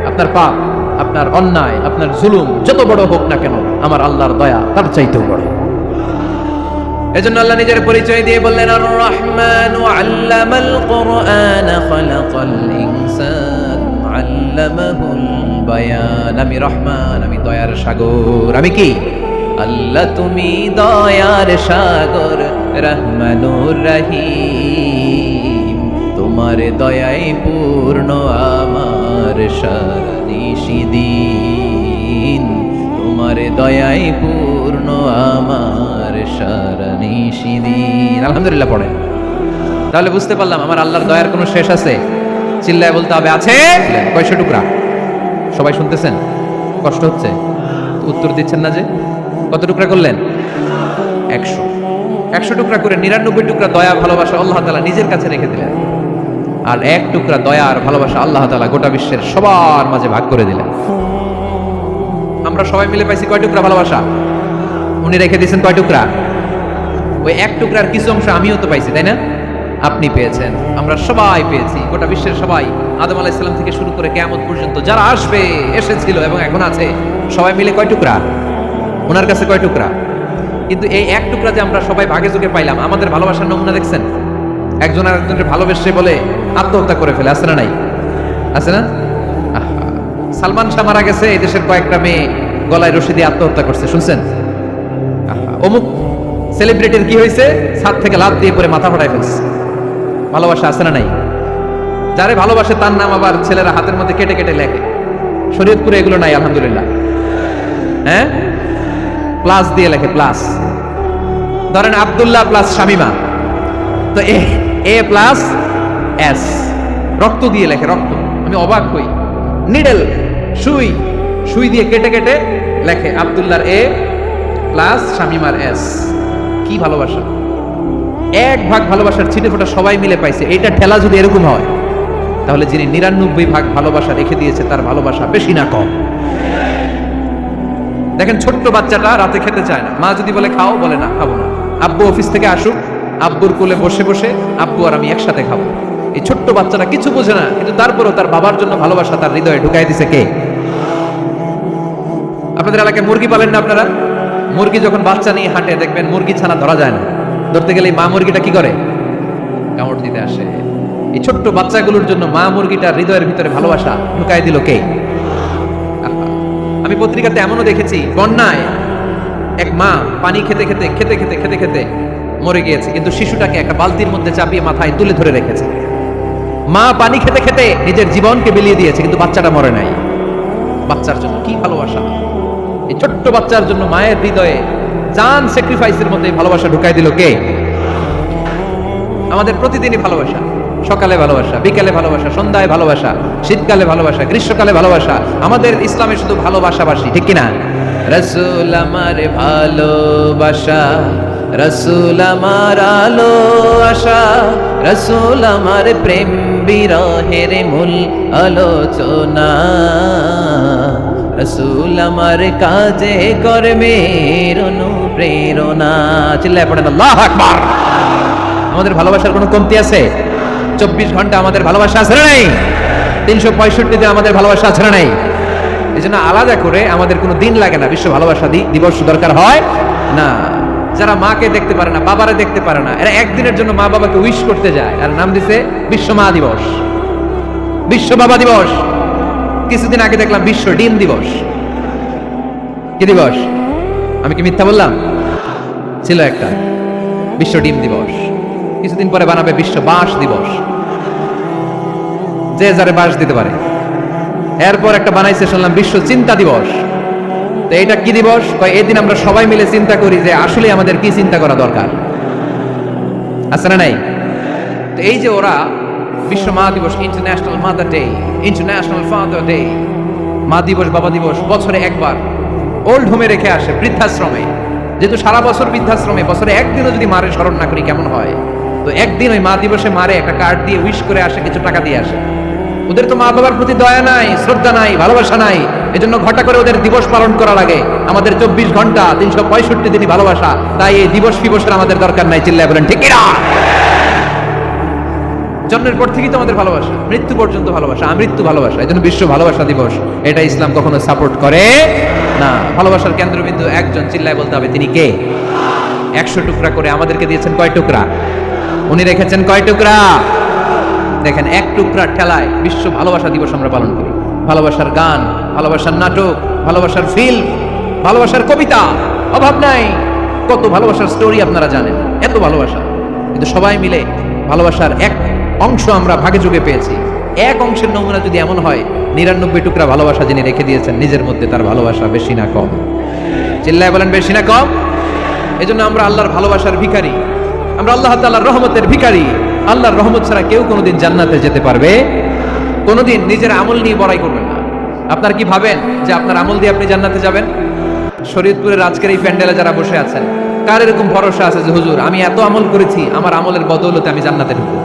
আপনার পাপ, আপনার অন্যায়, আপনার জুলুম যত বড় হোক না কেন, আমার আল্লাহর দয়া তার চাইতেও বড়। এজন্য আল্লাহ নিজের পরিচয় দিয়ে বললেন, আর রহমান আল্লামাল কুরআন খালাকাল ইনসান আল্লামাহুল বায়ান। আমি রহমান, আমি দয়ার সাগর। আমি কি? আল্লাহ তুমি দয়ার সাগর, রহমানুর রহিম, তোমার দয়ায় পূর্ণ আমার সারানিশিদিন, তোমার দয়ায় পূর্ণ আমার সারানিশিদিন। আলহামদুলিল্লাহ পড়েন, তাহলে বুঝতে পারলাম আমার আল্লাহর দয়ার কোনো শেষ আছে? চিল্লায় বলতে হবে, আছে। কয়শো টুকরা? সবাই শুনতেছেন? কষ্ট হচ্ছে? উত্তর দিচ্ছেন না যে? কত টুকরা করলেন? 100 টুকরা করে 99 টুকরা দয়া ভালোবাসা আল্লাহ তাআলা নিজের কাছে রেখে দিলেন, আর 1 টুকরা দয়া আর ভালোবাসা আল্লাহ তাআলা গোটা বিশ্বের সবার মাঝে ভাগ করে দিলেন। আমরা সবাই মিলে পাইছি কয় টুকরা ভালোবাসা? উনি রেখে দিয়েছেন কয় টুকরা? ওই 1 টুকরার কিছু অংশ আমিও তো পাইছি, তাই না? আপনি পেয়েছেন, আমরা সবাই পেয়েছি, গোটা বিশ্বের সবাই, আদম আলাইহিস সালাম থেকে শুরু করে কিয়ামত পর্যন্ত যারা আসবে, এসেছিল এবং এখন আছে, সবাই মিলে কয় টুকরা? ওনার কাছে কয় টুকরা? কিন্তু এই 1 টুকরা যে আমরা সবাই ভাগে যোগে পাইলাম, আমাদের ভালোবাসার নমুনা দেখছেন? একজন আর একজনকে ভালোবেসে বলে আত্মহত্যা করে ফেলে, আছে না নাই? আছে না? আহা, সালমান শাহ মারা গেছে, এই দেশের কয়েকটা মেয়ে গলায় রশি দিয়ে আত্মহত্যা করছে, শুনছেন? অমুক সেলিব্রিটির কি হয়েছে, ছাদ থেকে লাফ দিয়ে পরে মাথা ফাটাই ফেলছে। ভালোবাসা আছে না নাই? যারে ভালোবাসে তার নাম আবার ছেলেরা হাতের মধ্যে কেটে কেটে লেখে। শরীয়তপুরে এগুলো নাই আলহামদুলিল্লাহ। হ্যাঁ, প্লাস দিয়ে লেখে, প্লাস। ধরেন আব্দুল্লাহ প্লাস শামিমা, তো এ প্লাস এস, রক্ত দিয়ে লেখে, রক্ত। আমি অবাক হই, নিডেল সুই, সুই দিয়ে কেটে কেটে লেখে আব্দুল্লাহর এ প্লাস শামিমার এস। কি ভালোবাসা! এক ভাগ ভালোবাসার ছিটে ফোটা সবাই মিলে পাইছে। এটা ঠেলা যদি এরকম হয়, তাহলে যিনি 99 ভাগ ভালোবাসা রেখে দিয়েছে তার ভালোবাসা বেশি না কম? দেখেন, ছোট্ট বাচ্চাটা রাতে খেতে চায় না, মা যদি বলে খাও, বলে না, খাবো না। আব্বু অফিস থেকে আসুক, আব্বুর কোলে বসে বসে আব্বু আর আমি একসাথে খাবো। এই ছোট্ট বাচ্চাটা কিছু বোঝে না, কিন্তু তারপরেও তার বাবার জন্য ভালোবাসা তার হৃদয়ে ঢুকাই দিছে কে? আপনাদের এলাকায় মুরগি পালেন না আপনারা? মুরগি যখন বাচ্চা নিয়ে হাঁটে, দেখবেন মুরগি ছানা ধরা যায় না, ধরতে গেলে মা মুরগিটা কি করে? কামড় দিতে আসে। এই ছোট্ট বাচ্চাগুলোর জন্য মা মুরগিটার হৃদয়ের ভিতরে ভালোবাসা ঢুকাই দিল কে? আমি পত্রিকাতে এমনও দেখেছি, বন্যায় এক মা পানি খেতে খেতে খেতে খেতে খেতে খেতে মরে গিয়েছে, কিন্তু শিশুটাকে একটা বালতির মধ্যে চাপিয়ে মাথায় তুলে ধরে রেখেছে। মা পানি খেতে খেতে নিজের জীবনকে বিলিয়ে দিয়েছে, কিন্তু বাচ্চাটা মরে নাই। বাচ্চার জন্য কি ভালোবাসা! এই ছোট্ট বাচ্চার জন্য মায়ের হৃদয়ে জান স্যাক্রিফাইসের মধ্যে ভালোবাসা ঢুকাই দিল কে? আমাদের প্রতিদিনই ভালোবাসা, সকালে ভালোবাসা, বিকালে ভালোবাসা, সন্ধ্যায় ভালোবাসা, শীতকালে ভালোবাসা, গ্রীষ্মকালে ভালোবাসা। আমাদের ইসলামে শুধু ভালোবাসাবাসী, ঠিক কিনা? রাসূল আমার ভালোবাসা, রাসূল আমার আলো আশা, রাসূল আমার প্রেম বিরহের মূল আলোচনা, রাসূল আমার কাজে কর্মের অনুপ্রেরণা। চিল্লায় পড়েন আল্লাহু আকবার। আমাদের ভালোবাসার কোনো কমতি আছে? 24 ঘন্টা আমাদের ভালোবাসা আছে না নাই? 365 দিন আমাদের ভালোবাসা আছে না নাই? এই জন্য আলাদা করে আমাদের কোনো দিন লাগে না বিশ্ব ভালোবাসা দিবস দরকার হয় না। যারা মাকে দেখতে পারে না, বাবারে দেখতে পারে না, এরা একদিনের জন্য মা বাবাকে উইশ করতে যায়, আর নাম দিছে বিশ্ব মা দিবস, বিশ্ব বাবা দিবস। কিছুদিন আগে দেখলাম বিশ্ব ডিম দিবস। কি দিবস? আমি কি মিথ্যা বললাম? ছিল একটা বিশ্ব ডিম দিবস। কিছুদিন পরে বানাবে বিশ্ব বাঁশ দিবস, যে যারে বাঁশ দিতে পারে। এরপর একটা বানাইছে শুনলাম বিশ্ব চিন্তা দিবস। তো এটা কি দিবস? এই দিন আমরা সবাই মিলে চিন্তা করি যে আসলে আমাদের কি চিন্তা করা দরকার, আছে না নাই? তো এই যে ওরা বিশ্ব মা দিবস, international mother day, international father day, মা দিবস, বাবা দিবস বছরে একবার ওল্ড হোমে রেখে আসে, বৃদ্ধাশ্রমে। যেহেতু সারা বছর বৃদ্ধাশ্রমে, বছরে একদিনও যদি মারে স্মরণ না করি কেমন হয়? তো একদিন ওই মা দিবসে মারে একটা কার্ড দিয়ে উইশ করে আসে, কিছু টাকা দিয়ে আসে। ওদের তো মা বাবার প্রতি দয়া নাই, শ্রদ্ধা নাই, ভালোবাসা নাই। এজন্য ঘটা করে ওদের দিবস পালন করা লাগে। আমাদের 24 ঘন্টা 365 দিনই ভালোবাসা, তাই এই দিবস ফিবসের আমাদের দরকার নাই। চিল্লায় বলেন ঠিক কিনা? জন্মের পর থেকেই তো আমাদের ভালোবাসা, মৃত্যু পর্যন্ত ভালোবাসা, আমৃত্যু ভালোবাসা। এই জন্য বিশ্ব ভালোবাসা দিবস, এটা ইসলাম কখনো সাপোর্ট করে না। ভালোবাসার কেন্দ্রবিন্দু একজন, চিল্লায় বলতে হবে তিনি কে? 100 টুকরা করে আমাদেরকে দিয়েছেন কয় টুকরা? উনি রেখেছেন কয় টুকরা? দেখেন, এক টুকরা ঠেলায় বিশ্ব ভালোবাসা দিবস আমরা পালন করি। ভালোবাসার গান, ভালোবাসার নাটক, ভালোবাসার ফিল্ম, ভালোবাসার কবিতা, অভাব নাই। কত ভালোবাসার স্টোরি আপনারা জানেন, এত ভালোবাসা। কিন্তু সবাই মিলে ভালোবাসার এক অংশ আমরা ভাগে যোগে পেয়েছি। এক অংশের নমুনা যদি এমন হয়, 99 টুকরা ভালোবাসা যিনি রেখে দিয়েছেন নিজের মধ্যে, তার ভালোবাসা বেশি না কম? চিল্লায় বলেন বেশি না কম? এজন্য আমরা আল্লাহর ভালোবাসার ভিখারি, আমরা আল্লাহ তাআলার রহমতের ভিখারি। আল্লাহর রহমত ছাড়া কেউ কোনোদিন জান্নাতে যেতে পারবে? কোনোদিন নিজের আমল নিয়ে বড়াই করবেন না। আপনার কি ভাবেন যে আপনার আমল দিয়ে আপনি জান্নাতে যাবেন? শরীয়তপুরের আজকের এই প্যান্ডেলে যারা বসে আছেন, কার এরকম ভরসা আছে যে হুজুর আমি এত আমল করেছি, আমার আমলের বদৌলতে আমি জান্নাতে ঢুকবো?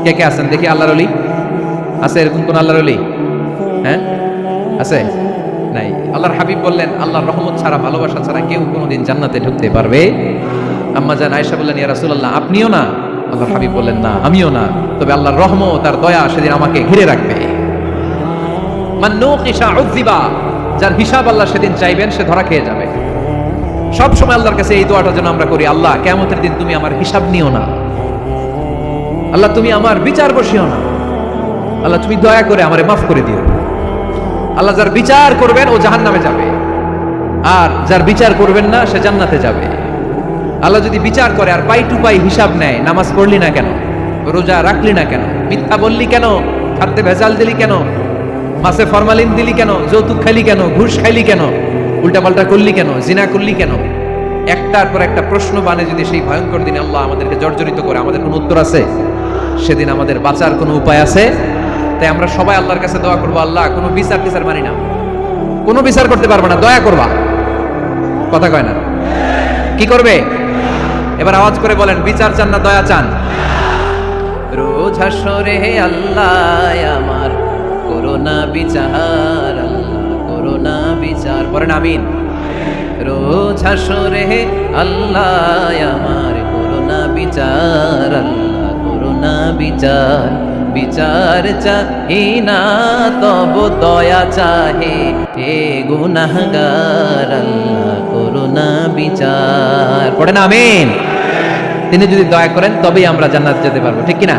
কে কে আছেন দেখি? আল্লাহর ওলি আছে? এরকম কোন আল্লাহর ওলি? হ্যাঁ, আছে? নাই। আল্লাহর হাবিব বললেন, আল্লাহর রহমত ছাড়া, ভালোবাসা ছাড়া কেউ কোনোদিন জান্নাতে ঢুকতে পারবে? আম্মা জান আয়েশা বললেন, ইয়া রাসূলুল্লাহ আপনিও না? আল্লাহর হাবিব বললেন, না আমিও না, তবে আল্লাহর রহমত আর দয়া সেদিন আমাকে ঘিরে রাখবে। মান নুকিশা উযিবা, যার হিসাব আল্লাহ সেদিন চাইবেন সে ধরা খেয়ে যাবে। সব সময় আল্লাহর কাছে এই দোয়াটা যেন আমরা করি, আল্লাহ কিয়ামতের দিন তুমি আমার হিসাব নিও না, আল্লাহ তুমি আমার বিচার বসিও না, আল্লাহ তুমি দয়া করে আমারে মাফ করে দিও। আল্লাহ যার বিচার করবেন ও জাহান্নামে যাবে, আর যার বিচার করবেন না সে জান্নাতে যাবে। আল্লাহ যদি বিচার করে আর পাই টু পাই হিসাব নেয়, নামাজ পড়লি না কেন, রোজা রাখলি না কেন, মিথ্যা বললি কেন, খাদ্যে ভেজাল দিলি কেন, মাছে ফরমালিন দিলি কেন, যৌতুক খাইলি কেন, ঘুষ খাইলি কেন, উল্টাপাল্টা করলি কেন, জিনা করলি কেন, একটার পর একটা প্রশ্ন বানে যদি সেই ভয়ঙ্কর দিনে আল্লাহ আমাদেরকে জর্জরিত করে, আমাদের কোনো উত্তর আছে? সেদিন আমাদের বাঁচার কোনো উপায় আছে? তাই আমরা সবাই আল্লাহর কাছে দোয়া করবো, আল্লাহ কোনো বিচার টিচার মানি না, কোনো বিচার করতে পারবো না, দয়া করবা। কথা কয় না? কি করবে? এবার আওয়াজ করে বলেন, বিচার চান না দয়া চান? রোজ হাসরে হে আল্লাহ আমার করোনা বিচার, আল্লাহ করোনা বিচার, পড়েন আমিন। রোজ হাসরে হে আল্লাহ আমার করোনা বিচার, আল্লাহ করোনা বিচার, বিচার চাহি না তব দয়া চাহে হে গুনাহগার, আল্লাহ করোনা বিচার, পড়েন আমিন। তিনি যদি দয়া করেন তবেই আমরা জান্নাত যেতে পারবো, ঠিক কিনা?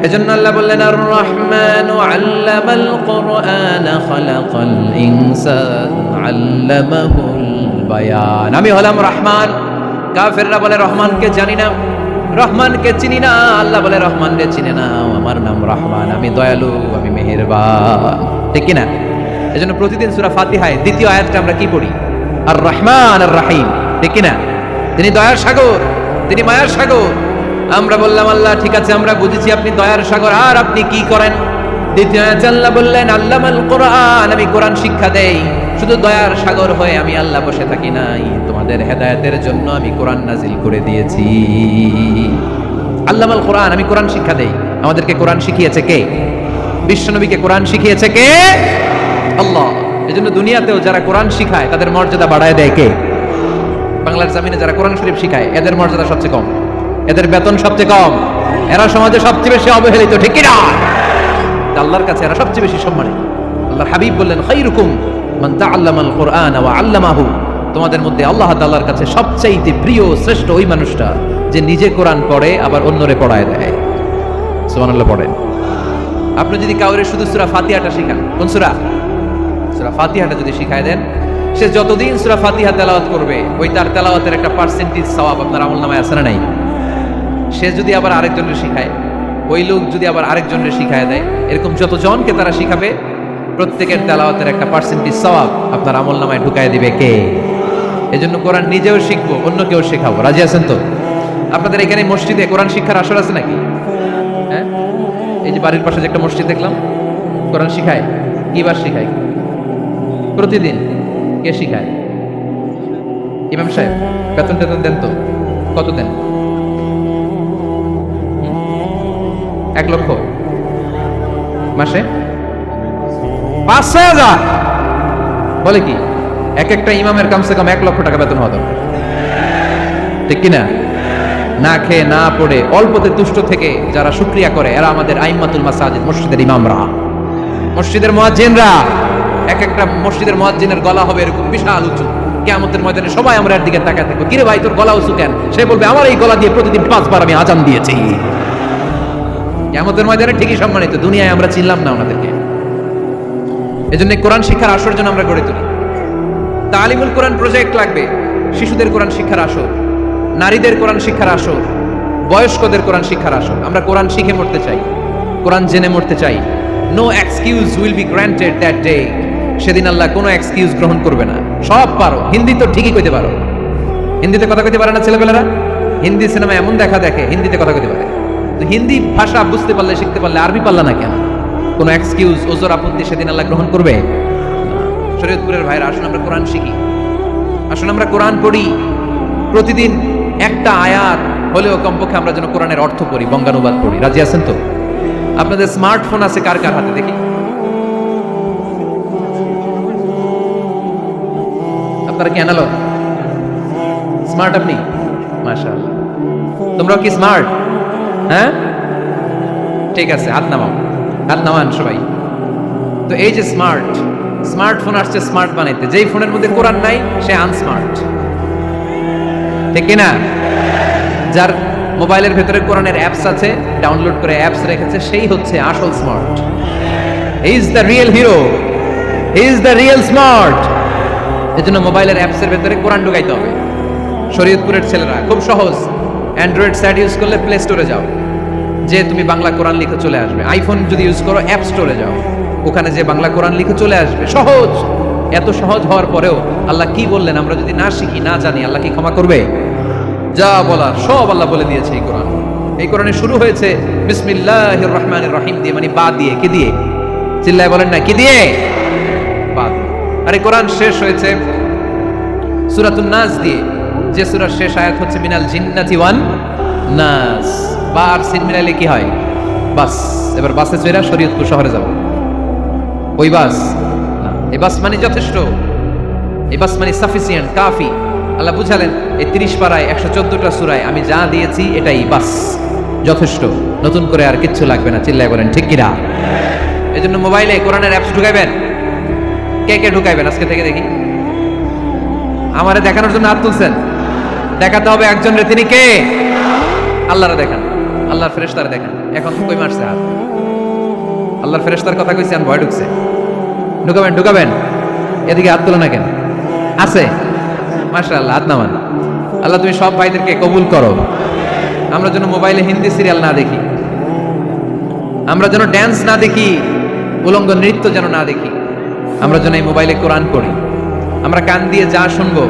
এজন্য আল্লাহ বললেন, আর রহমানু আল্লামাল কুরআন খালাকাল ইনসান আল্লামাহুল বায়ান। আমি হলাম রহমান। কাফেররা বলে রহমানকে জানি না, রহমানকে চিনি না। আল্লাহ বলে রহমানকে চিনে না, আমার নাম রহমান, আমি দয়ালু, আমি মেহেরবান, ঠিক কিনা? এজন্য প্রতিদিন সূরা ফাতিহায় দ্বিতীয় আয়াতটা আমরা কি পড়ি? আর রহমান আর রাহিম, ঠিক কিনা? তিনি দয়ার সাগর, তিনি মায়ার সাগর। আমরা বললাম, আল্লাহ ঠিক আছে, আমরা বুঝেছি আপনি দয়ার সাগর, আর আপনি কি করেন? দ্বিতীয় আয়াতে আল্লাহ বললেন, আল্লামাল কুরআন, আমি কোরআন শিক্ষা দেই। শুধু দয়ার সাগর হয়ে আমি আল্লাহ বসে থাকি নাই, তোমাদের হেদায়েতের জন্য আমি কোরআন নাজিল করে দিয়েছি। আল্লামাল কুরআন, আমি কোরআন শিক্ষা দেই। আমাদেরকে কোরআন শিখিয়েছে কে? বিশ্বনবীকে কোরআন শিখিয়েছে কে? আল্লাহ। এজন্য দুনিয়াতেও যারা কোরআন শিখায় তাদের মর্যাদা বাড়ায় দেয় কে? বাংলার জমিনে যারা কোরআন শরীফ শিখায় এদের মর্যাদা সবচেয়ে কম, এদের বেতন সবচেয়ে কম, এরা সমাজে সবচেয়ে বেশি অবহেলিত, ঠিক কিনা? আল্লাহর কাছে এরা সবচেয়ে বেশি সম্মানিত। আল্লাহর হাবিব বললেন, খায়রুকুম মান তাআল্লামাল কুরআন ওয়া আল্লামাহু, তোমাদের মধ্যে আল্লাহ তাআলার কাছে সবচেয়ে প্রিয় শ্রেষ্ঠ ওই মানুষটা যে নিজে কোরআন পড়ে আবার অন্যরে পড়ায় দেয়। সুবহানাল্লাহ পড়েন। আপনি যদি কাউরে শুধু সূরা ফাতিহাটা শিখান, কোন সূরা? সূরা ফাতিহাটা যদি শিখায় দেন, সে যতদিন সূরা ফাতিহা তেলাওয়াত করবে ওই তার তেলাওয়াতের একটা পার্সেন্টেজ সওয়াব আপনার আমলনামায় আছে না নাই? সে যদি আবার আরেকজনের শিখায়, ওই লোক যদি আবার আরেকজনের শিখায় দেয়, এরকম যতজনকে তারা শিখাবে প্রত্যেকের তেলাওয়াতের একটা পার্সেন্টেজ সওয়াব আপনার আমলনামায় ঢুকায় দিবে কে? এজন্য কোরআন নিজেও শিখবো, অন্যকেও শেখাবো। রাজি আছেন তো? আপনাদের এখানে মসজিদে কোরআন শিক্ষার আসর আছে নাকি? হ্যাঁ, এই যে বাড়ির পাশে যে একটা মসজিদ দেখলাম, কোরআন শিখায়। কিবার শিখায়? প্রতিদিন। কে শিখায়? ইমাম সাহেব। বেতন টেতন দেন তো? কত দেন? 1 লক্ষ মাসে? 5,000 বলে কি? এক একটা ইমামের কমসে কম 1 লক্ষ টাকা বেতন হওয়া দরকার, ঠিক কিনা? না খেয়ে না পড়ে অল্পতে তুষ্ট থেকে যারা শুকরিয়া করে এরা আমাদের আইম্মাতুল মাসাজিদ, মসজিদের ইমামরা, মসজিদের মুয়াজ্জিনরা। এক একটা মসজিদের মুয়াজ্জিনের গলা হবে এরকম বিশাল উঁচু। কিয়ামতের ময়দানে সবাই আমরা এর দিকে তাকায় থাকবো, কিরে ভাই তোর গলা উঁচু কেন? সে বলবে, আমার এই গলা দিয়ে প্রতিদিন 5 বার আমি আজান দিয়েছি। কিয়ামতের ময়দানে ঠিকই সম্মানিত, দুনিয়ায় আমরা চিনলাম না ওনাদেরকে। এজন্য কোরআন শিক্ষার আসর যেন আমরা গড়ে তুলি। তালিমুল কোরআন প্রজেক্ট লাগবে, শিশুদের কোরআন শিক্ষার আসর, নারীদের কোরআন শিক্ষার আসর, বয়স্কদের কোরআন শিক্ষার আসর। আমরা কোরআন শিখে মরতে চাই, কোরআন জেনে মরতে চাই। No excuse will be granted that day. সেদিন আল্লাহ কোনো এক্সকিউজ গ্রহণ করবে না। সব পারো, হিন্দি তো ঠিকই কইতে পারো। হিন্দিতে কথা কইতে পারে না ছেলেবেলারা? হিন্দি সিনেমা এমন দেখা দেখে হিন্দিতে কথা কইতে পারে। তো হিন্দি ভাষা বুঝতে পারলে, শিখতে পারলে আরবি পারলা না কেন? কোনো এক্সকিউজ, ওজর, আপত্তি সেদিন আল্লাহ গ্রহণ করবে? শরীয়তপুরের ভাইরা, আসুন আমরা কোরআন শিখি, আসুন আমরা কোরআন পড়ি। প্রতিদিন একটা আয়াত হলেও কমপক্ষে আমরা যেন কোরআনের অর্থ পড়ি, বঙ্গানুবাদ পড়ি। রাজি আছেন তো? আপনাদের স্মার্টফোন আছে কার কার হাতে দেখি? আপনারা কি অ্যানালগ? স্মার্ট আপনি? মাশাআল্লাহ। তোমরা কি স্মার্ট? হ্যাঁ, ঠিক আছে, হাত নামাও, হাত নামান সবাই। তো এই যে স্মার্টফোন আসছে স্মার্ট বানাইতে, যেই ফোনের মধ্যে কোরআন নাই সে আনস্মার্ট, ঠিক কিনা? যার মোবাইলের ভেতরে কোরআনের অ্যাপস আছে, ডাউনলোড করে অ্যাপস রেখেছে, সেই হচ্ছে আসল smart. He is the real hero, he he is the real smart. এজন্য মোবাইলের অ্যাপসের ভেতরে কোরআন ঢুকাইতে হবে। শরীয়তপুরের ছেলেরা খুব সহজ, অ্যান্ড্রয়েড সেট ইউজ করলে প্লে স্টোরে যাও, যে তুমি বাংলা কোরআন লিখে চলে আসবে। আইফোন যদি ইউজ করো অ্যাপ স্টোরে যাও, ওখানে যে বাংলা কোরআন লিখে চলে আসবে। সহজ। এত সহজ হওয়ার পরেও আল্লাহ কি বললেন আমরা যদি না শিখি, না জানি, আল্লাহ কি ক্ষমা করবে? যা বলার সব আল্লাহ বলে দিয়েছে এই কোরআন। এই কোরআনে শুরু হয়েছে বিসমিল্লাহির রহমানির রহিম দিয়ে, মানে বা দিয়ে। কি দিয়ে? চিল্লায় বলেন না, কি দিয়ে? বা দিয়ে। আর এই কোরআন শেষ হয়েছে সূরাতুন নাস দিয়ে, যে সূরার শেষ আয়াত হচ্ছে মিনাল জিন্নাতি ওয়ান নাস। বা আর সিন মিলাইলে কি হয়? বাস। এবার বাসে চড়ে শরীয়তপুর শহরে যাব। ওই বাস না, এই বাস মানে যথেষ্ট, এই বাস মানে সাফিসিয়েন্ট, কাফি। আল্লাহ বুঝালেন এই 30 পারায় 114টা সূরায় আমি যা দিয়েছি এটাই বাস, যথেষ্ট। নতুন করে আর কিচ্ছু লাগবে না। চিল্লায় বলেন ঠিক কিনা? এই জন্য মোবাইলে কোরআনের অ্যাপস ঢুকাইবেন। কে কে ঢুকাইবেন আজকে থেকে দেখি? আমারে দেখানোর জন্য হাত তুলছেন? দেখাতে হবে একজন রে, তিনি কে? আল্লাহরে দেখান, আল্লাহর ফেরেশতারে দেখান। এখন কই মারছে হাত? আল্লাহর ফেরেশতার কথা কইছি, আর ভয় ঢুকছে। ঢুকাবেন ঢুকাবেন। এদিকে হাত তোলো না কেন? আছে? মাশাআল্লাহ, হাত নামান। আল্লাহ তুমি সব ভাইদেরকে কবুল করো। আমরা যেন মোবাইলে হিন্দি সিরিয়াল না দেখি, আমরা যেন ড্যান্স না দেখি, উলঙ্গ নৃত্য যেন না দেখি। আমরা যেন এই মোবাইলে কোরআন পড়ি। আমরা কান দিয়ে যা শুনবো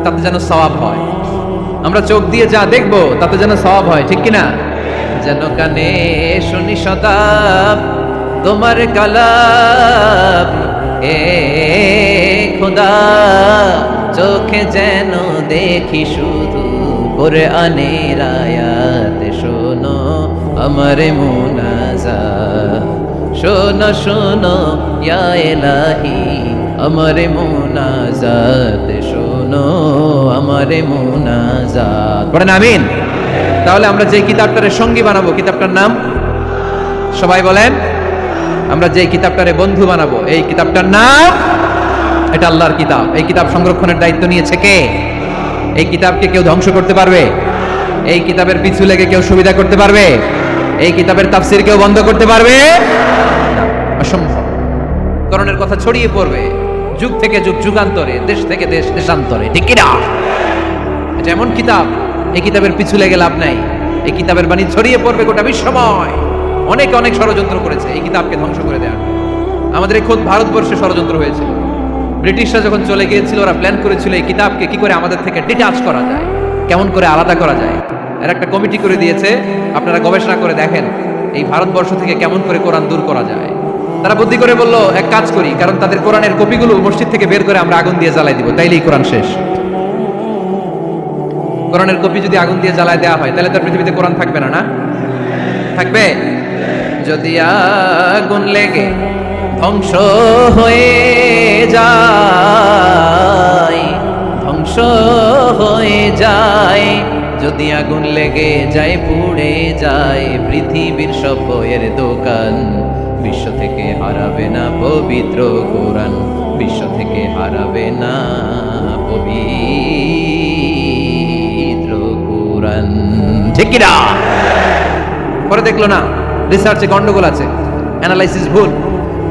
তাতে যেন সওয়াব হয়। আমরা চোখ দিয়ে যা দেখবো তাতে যেন সওয়াব হয়। ঠিক কিনা? যেন কানে শুনি সদা তোমার কালাম, এ খোদা চোখে যেন দেখি শুধু কোরআনের আয়াত। শোনো আমার মুনাজাত, শোনো শোনো ইয়া ইলাহি আমার মুনাজাত, শোনো আমার মুনাজাত। পড়েন আমিন। তাহলে আমরা যে কিতাবটারে সঙ্গী বানাবো, কিতাবটার নাম সবাই বলেন। আমরা যে কিতাবটারে বন্ধু বানাবো, এই কিতাবটার নাম, এটা আল্লাহর কিতাব। এই কিতাব সংরক্ষণের দায়িত্ব নিয়েছে কে? এই কিতাবকে কেউ ধ্বংস করতে পারবে? এই কিতাবের পিছু লেগে কেউ সুবিধা করতে পারবে? এই কিতাবের তাফসীর কেউ বন্ধ করতে পারবে? অসম্ভব। কোরআনের কথা ছড়িয়ে পড়বে যুগ থেকে যুগ, যুগান্তরে, দেশ থেকে দেশ, দেশান্তরে। ঠিক কিনা? এটা এমন কিতাব, এই কিতাবের পিছু লেগে লাভ নাই। এই কিতাবের বাণী ছড়িয়ে পড়বে গোটা বিশ্বময়। অনেক অনেক ষড়যন্ত্র করেছে এই কিতাবকে ধ্বংস করে দেওয়ার। আমাদের এই খোদ ভারতবর্ষে ষড়যন্ত্র হয়েছিল। ব্রিটিশরা যখন চলে গিয়েছিল, ওরা প্ল্যান করেছিল এই কিতাবকে কি করে আমাদের থেকে ডিটাচ করা যায়, কেমন করে আলাদা করা যায়। এর একটা কমিটি করে দিয়েছে, আপনারা গবেষণা করে দেখেন এই ভারতবর্ষ থেকে কেমন করে কোরআন দূর করা যায়। তারা বুদ্ধি করে বলল এক কাজ করি, কারণ তাদের কোরআনের কপিগুলো মসজিদ থেকে বের করে আমরা আগুন দিয়ে জ্বালাই দিব, তাইলেই কোরআন শেষ। কোরআনের কপি যদি আগুন দিয়ে জ্বালায় দেওয়া হয় তাহলে তার পৃথিবীতে কোরআন থাকবে না? না থাকবে? যদি আগুন লেগে ধ্বংস হয়ে যায়, ধ্বংস হয়ে যায়, যদি আগুন লেগে যায়, পুড়ে যায় পৃথিবীর সব বইয়ের দোকান, বিশ্ব থেকে হারাবে না পবিত্র কোরআন, বিশ্ব থেকে হারাবে না পবিত্র কোরআন। ঠিক কিনা? পরে দেখলো না রিসার্চে গন্ডগোল আছে, অ্যানালাইসিস ভুল।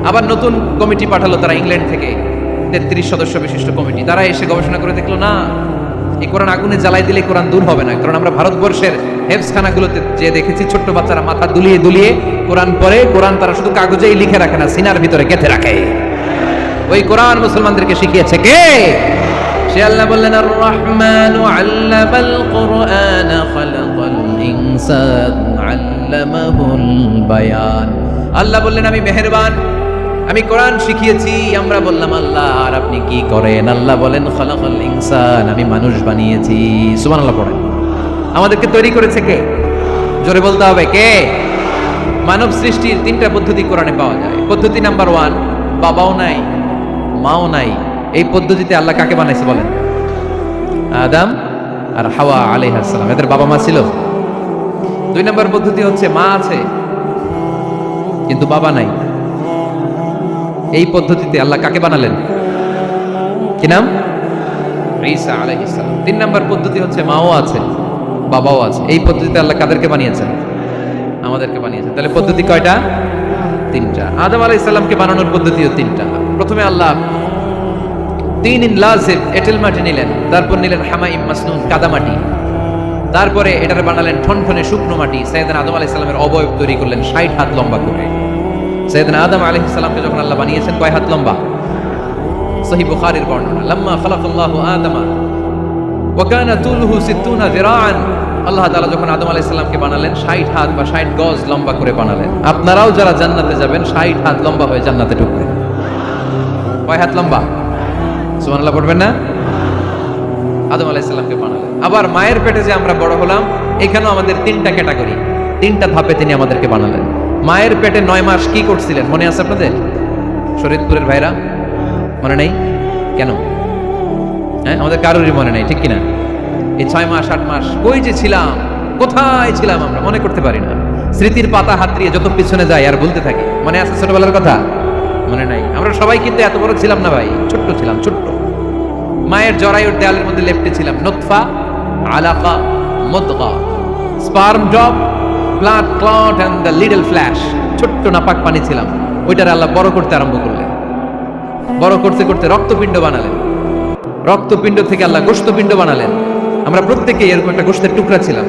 আবার নতুন কমিটি পাঠালো তারা ইংল্যান্ড থেকে, 33 সদস্য বিশিষ্ট কমিটি। তারা এসে গবেষণা করে দেখলো না, এই কোরআন আগুনে জ্বালাই দিলে কোরআন দূর হবে না। কারণ আমরা ভারতবর্ষের হেফজখানাগুলোতে যে দেখেছি ছোট্ট বাচ্চারা মাথা দুলিয়ে দুলিয়ে কোরআন পড়ে, কোরআন তারা শুধু কাগজেই লিখে রাখে না, সিনার ভিতরে গেঁথে রাখে। ওই কোরআন মুসলমানদেরকে শিখিয়েছে কে? সে আল্লাহ বললেন আর রহমানু আল্লামাল কুরআন খালাকাল ইনসান আল্লামাহুল বায়ান। আল্লাহ বললেন আমি মেহেরবান, আমি কোরআন শিখিয়েছি। আমরা বললাম আল্লাহ আর আপনি কি করেন? আল্লাহ বলেন খালাকাল ইনসান, আমি মানুষ বানিয়েছি। সুবহানাল্লাহ পড়েন। আমাদেরকে তৈরি করেছে কে? জোরে বলতে হবে কে? মানব সৃষ্টির 3টা পদ্ধতি কোরআনে পাওয়া যায়। পদ্ধতি নাম্বার 1, বাবাও নাই মাও নাই। এই পদ্ধতিতে আল্লাহ কাকে বানাইছে বলেন? আদম আর হাওয়া আলাইহিস সালাম, এদের বাবা মা ছিল। 2 নম্বর পদ্ধতি হচ্ছে মা আছে কিন্তু বাবা নাই। এই পদ্ধতিতে আল্লাহ কাকে বানালেন? কি নাম? ঈসা আলাইহিস সালাম। 3 নম্বর পদ্ধতি হচ্ছে মাও আছে বাবাও আছে। এই পদ্ধতিতে আল্লাহ কাদেরকে বানিয়েছেন? আমাদেরকে বানিয়েছেন। তাহলে পদ্ধতি কয়টা? 3টা। আদম আলাইহিস সালামকে বানানোর পদ্ধতিও 3টা। প্রথমে আল্লাহ তিন লাজিব এঁটেল মাটি নিলেন, তারপর নিলেন হামাইম মাসনুন কাদামাটি, তারপরে এটারে বানালেন ঠনঠনে শুকনো মাটি। সাইয়েদনা আদম আলাইহিস সালামের অবয়ব তৈরি করলেন 60 হাত লম্বা করে। সাইয়েদনা আদম আলাইহিস সালামকে যখন আল্লাহ বানিয়েছেন কয় হাত লম্বা? সহিহ বুখারীর বর্ণনা, লাম্মা খালাকাল্লাহু আদামা ওয়া কানা তুলুহু 60 যিরাআন। আল্লাহ তাআলা যখন আদম আলাইহিস সালামকে বানালেন 60 হাত বা 60 গজ লম্বা করে বানালেন। আপনারাও যারা জান্নাতে যাবেন 60 হাত লম্বা হয়ে জান্নাতে ঢুকবেন। কয় হাত লম্বা? সুবহানাল্লাহ পড়বেন না? আদম আলাইহিস সালামকে বানালেন। আবার মায়ের পেটে যে আমরা বড় হলাম, এখানেও আমাদের তিনটা ক্যাটাগরি, তিনটা ধাপে তিনি আমাদেরকে বানালেন। মায়ের পেটে 9 মাস কি করছিলেন মনে আছে আপনাদের? শরীয়তপুরের ভাইরা মনে নেই কেন? হ্যাঁ, আমাদের কারোরই মনে নেই, ঠিক কিনা? এই 6 মাস 8 মাস কই যে ছিলাম, কোথায় ছিলাম আমরা মনে করতে পারি না। স্মৃতির পাতা হাতড়িয়ে যত পিছনে যাই আর বলতে থাকি। মনে আছে ছোটবেলার কথা? মনে নাই। আমরা সবাই কিন্তু এত বড় ছিলাম না ভাই, ছোট্ট ছিলাম, ছোট্ট। মায়ের জরায়ুর দেয়ালের মধ্যে লেপ্টে ছিলাম। নুতফা, আলাকা, মুদগা, sperm drop, blood clot and the little flesh. ছোট্ট নাপাক পানি ছিলাম। ওইটার আল্লাহ বড় করতে আরম্ভ করলেন। বড় করতে করতে রক্তপিণ্ড বানালেন। রক্তপিণ্ড থেকে আল্লাহ গোশতপিণ্ড বানালেন। আমরা প্রত্যেকে এরকম একটা গোশতের টুকরা ছিলাম।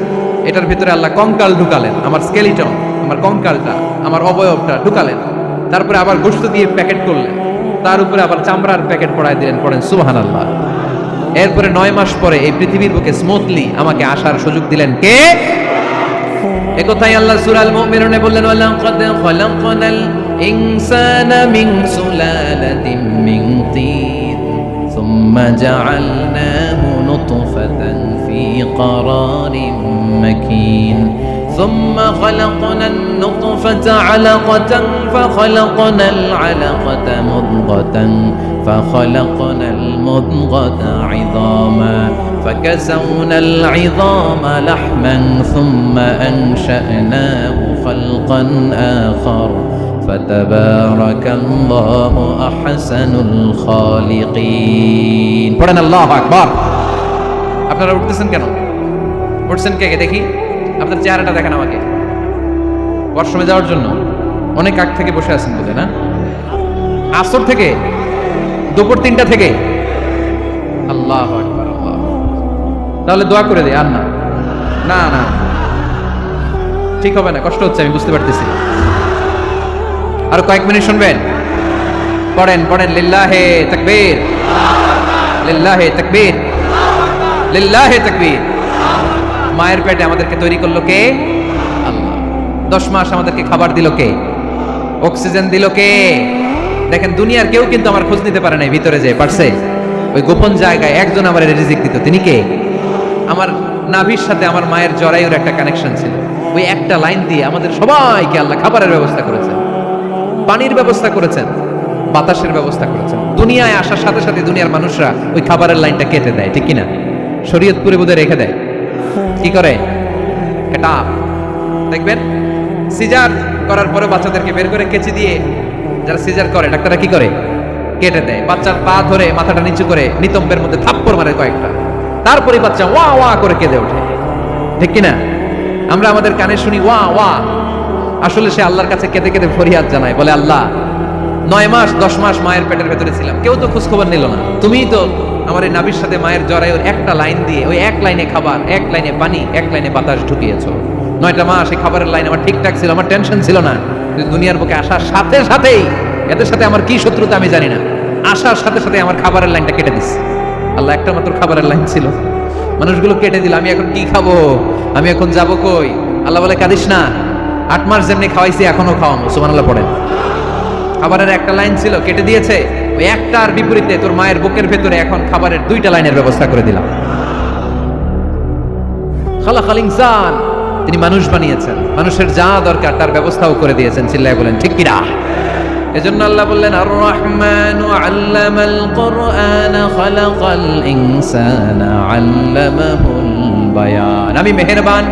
এটার ভিতরে আল্লাহ কঙ্কাল ঢুকালেন, আমার স্কেলিটন, আমার কঙ্কালটা, আমার অবয়বটা ঢুকালেন। তারপরে আবার গোশত দিয়ে প্যাকেট করলেন, তার উপরে আবার চামড়ার প্যাকেট পড়ায় দিলেন। পড়েন সুবহানাল্লাহ। এরপরে 9 মাস পরে এই পৃথিবীর বুকে স্মুথলি আমাকে আসার সুযোগ দিলেন কে? একথাই আল্লাহ সূরা আল মুমিনুনে বললেন, ওয়ালাকাদ খালাকনাল ইনসানা মিন সুলালাতিন মিন তিন সুম্মা জাআলনাহু নুতফাতান ফি ক্বারারিন মাকিন ثم خلقنا النطفة علقة فخلقنا العلقة مضغة فخلقنا المضغة عظاما فكسونا العظام لحما ثم أنشأناه خلقا آخر فتبارك الله أحسن الخالقين. পড়েন আল্লাহু আকবার। আপনারা উঠতেছেন কেন? উঠছেন কে দেখি? আপনার চেহারাটা দেখেন আমাকে। ওয়াশরুমে যাওয়ার জন্য অনেক আগ থেকে বসে আছেন বলে না? আসর থেকে, দুপুর 3টা থেকে। আল্লাহু আকবার, আল্লাহ। তাহলে দোয়া করে দেই। আর না না না, ঠিক হবে না, কষ্ট হচ্ছে, আমি বুঝতে পারতেছি। আর কয়েক মিনিট শুনবেন। পড়েন পড়েন, লিল্লাহে তাকবীর, লিল্লাহে তাকবীর, লিল্লাহে তাকবীর। মায়ের পেটে আমাদেরকে তৈরি করলো কে? আল্লাহ। 10 মাস আমাদেরকে খাবার দিল কে? অক্সিজেন দিল কে? দেখেন, দুনিয়ার কেউ কিন্তু আমার খোঁজ নিতে পারে নাই, ভিতরে যে পারছে। ওই গোপন জায়গায় একজন আমার রিজিক দিত। তিনি কে? আমার নাভির সাথে আমার মায়ের জরায়ুর একটা কানেকশন ছিল। ওই একটা লাইন দিয়ে আমাদের সবাইকে আল্লাহ খাবারের ব্যবস্থা করেছেন, পানির ব্যবস্থা করেছেন, বাতাসের ব্যবস্থা করেছেন। দুনিয়ায় আসার সাথে সাথে দুনিয়ার মানুষরা ওই খাবারের লাইনটা কেটে দেয়, ঠিক কিনা? শরীয়তপুরে বোধহয় রেখে দেয়। কি করে? এটা দেখবেন, সিজার করার পরে বাচ্চাদেরকে বের করে কেচি দিয়ে, যারা সিজার করে ডাক্তাররা কি করে? কেটে দেয়। বাচ্চার পা ধরে মাথাটা নিচু করে নিতম্বের মধ্যে থাপ্পড় মারে কয়েকটা, তারপরে বাচ্চা ওয়া ওয়া করে কেঁদে ওঠে, ঠিক কিনা? আমরা আমাদের কানে শুনি ওয়া ওয়া, আসলে সে আল্লাহর কাছে কেঁদে কেঁদে ফরিয়াদ জানায়, বলে আল্লাহ 9 মাস 10 মাস মায়ের পেটের ভেতরে ছিলাম, কেউ তো খোঁজ খবর নিল না। তুমিই তো আমার এই নাভির সাথে মায়ের জরায়ুর একটা লাইন দিয়ে, ওই এক লাইনে খাবার, এক লাইনে পানি, এক লাইনে বাতাস ঢুকিয়েছো। 9টা মাস এই খাবারের লাইন আমার ঠিকঠাক ছিল, আমার টেনশন ছিল না। দুনিয়ার বুকে আসার সাথে সাথেই, এদের সাথে আমার কি শত্রুতা আমি জানি না, আসার সাথে সাথে আমার খাবারের লাইনটা কেটে দিচ্ছে আল্লাহ। একটা মাত্র খাবারের লাইন ছিল, মানুষগুলো কেটে দিল। আমি এখন কি খাবো? আমি এখন যাবো কই? আল্লাহ বলে, কাঁদিস না, 8 মাস যেমনি খাওয়াইছি এখনো খাওয়াবো। সুবহানাল্লাহ পড়েন। খাবারের একটা লাইন ছিল, কেটে দিয়েছে। ওই একটার বিপরীতে তোর মায়ের বুকের ভেতরে এখন খাবারের 2টা লাইনের ব্যবস্থা করে দিলাম। খালাকাল ইনসান, তিনি মানুষ বানিয়েছেন, মানুষের যা দরকার তার ব্যবস্থাও করে দিয়েছেন। চিল্লায় বলেন ঠিক কিনা? এজন্য আল্লাহ বললেন, আর রহমানু আল্লামাল কুরআন খালাকাল ইনসানা আল্লামাহুল বায়ান। আমি মেহেরবান,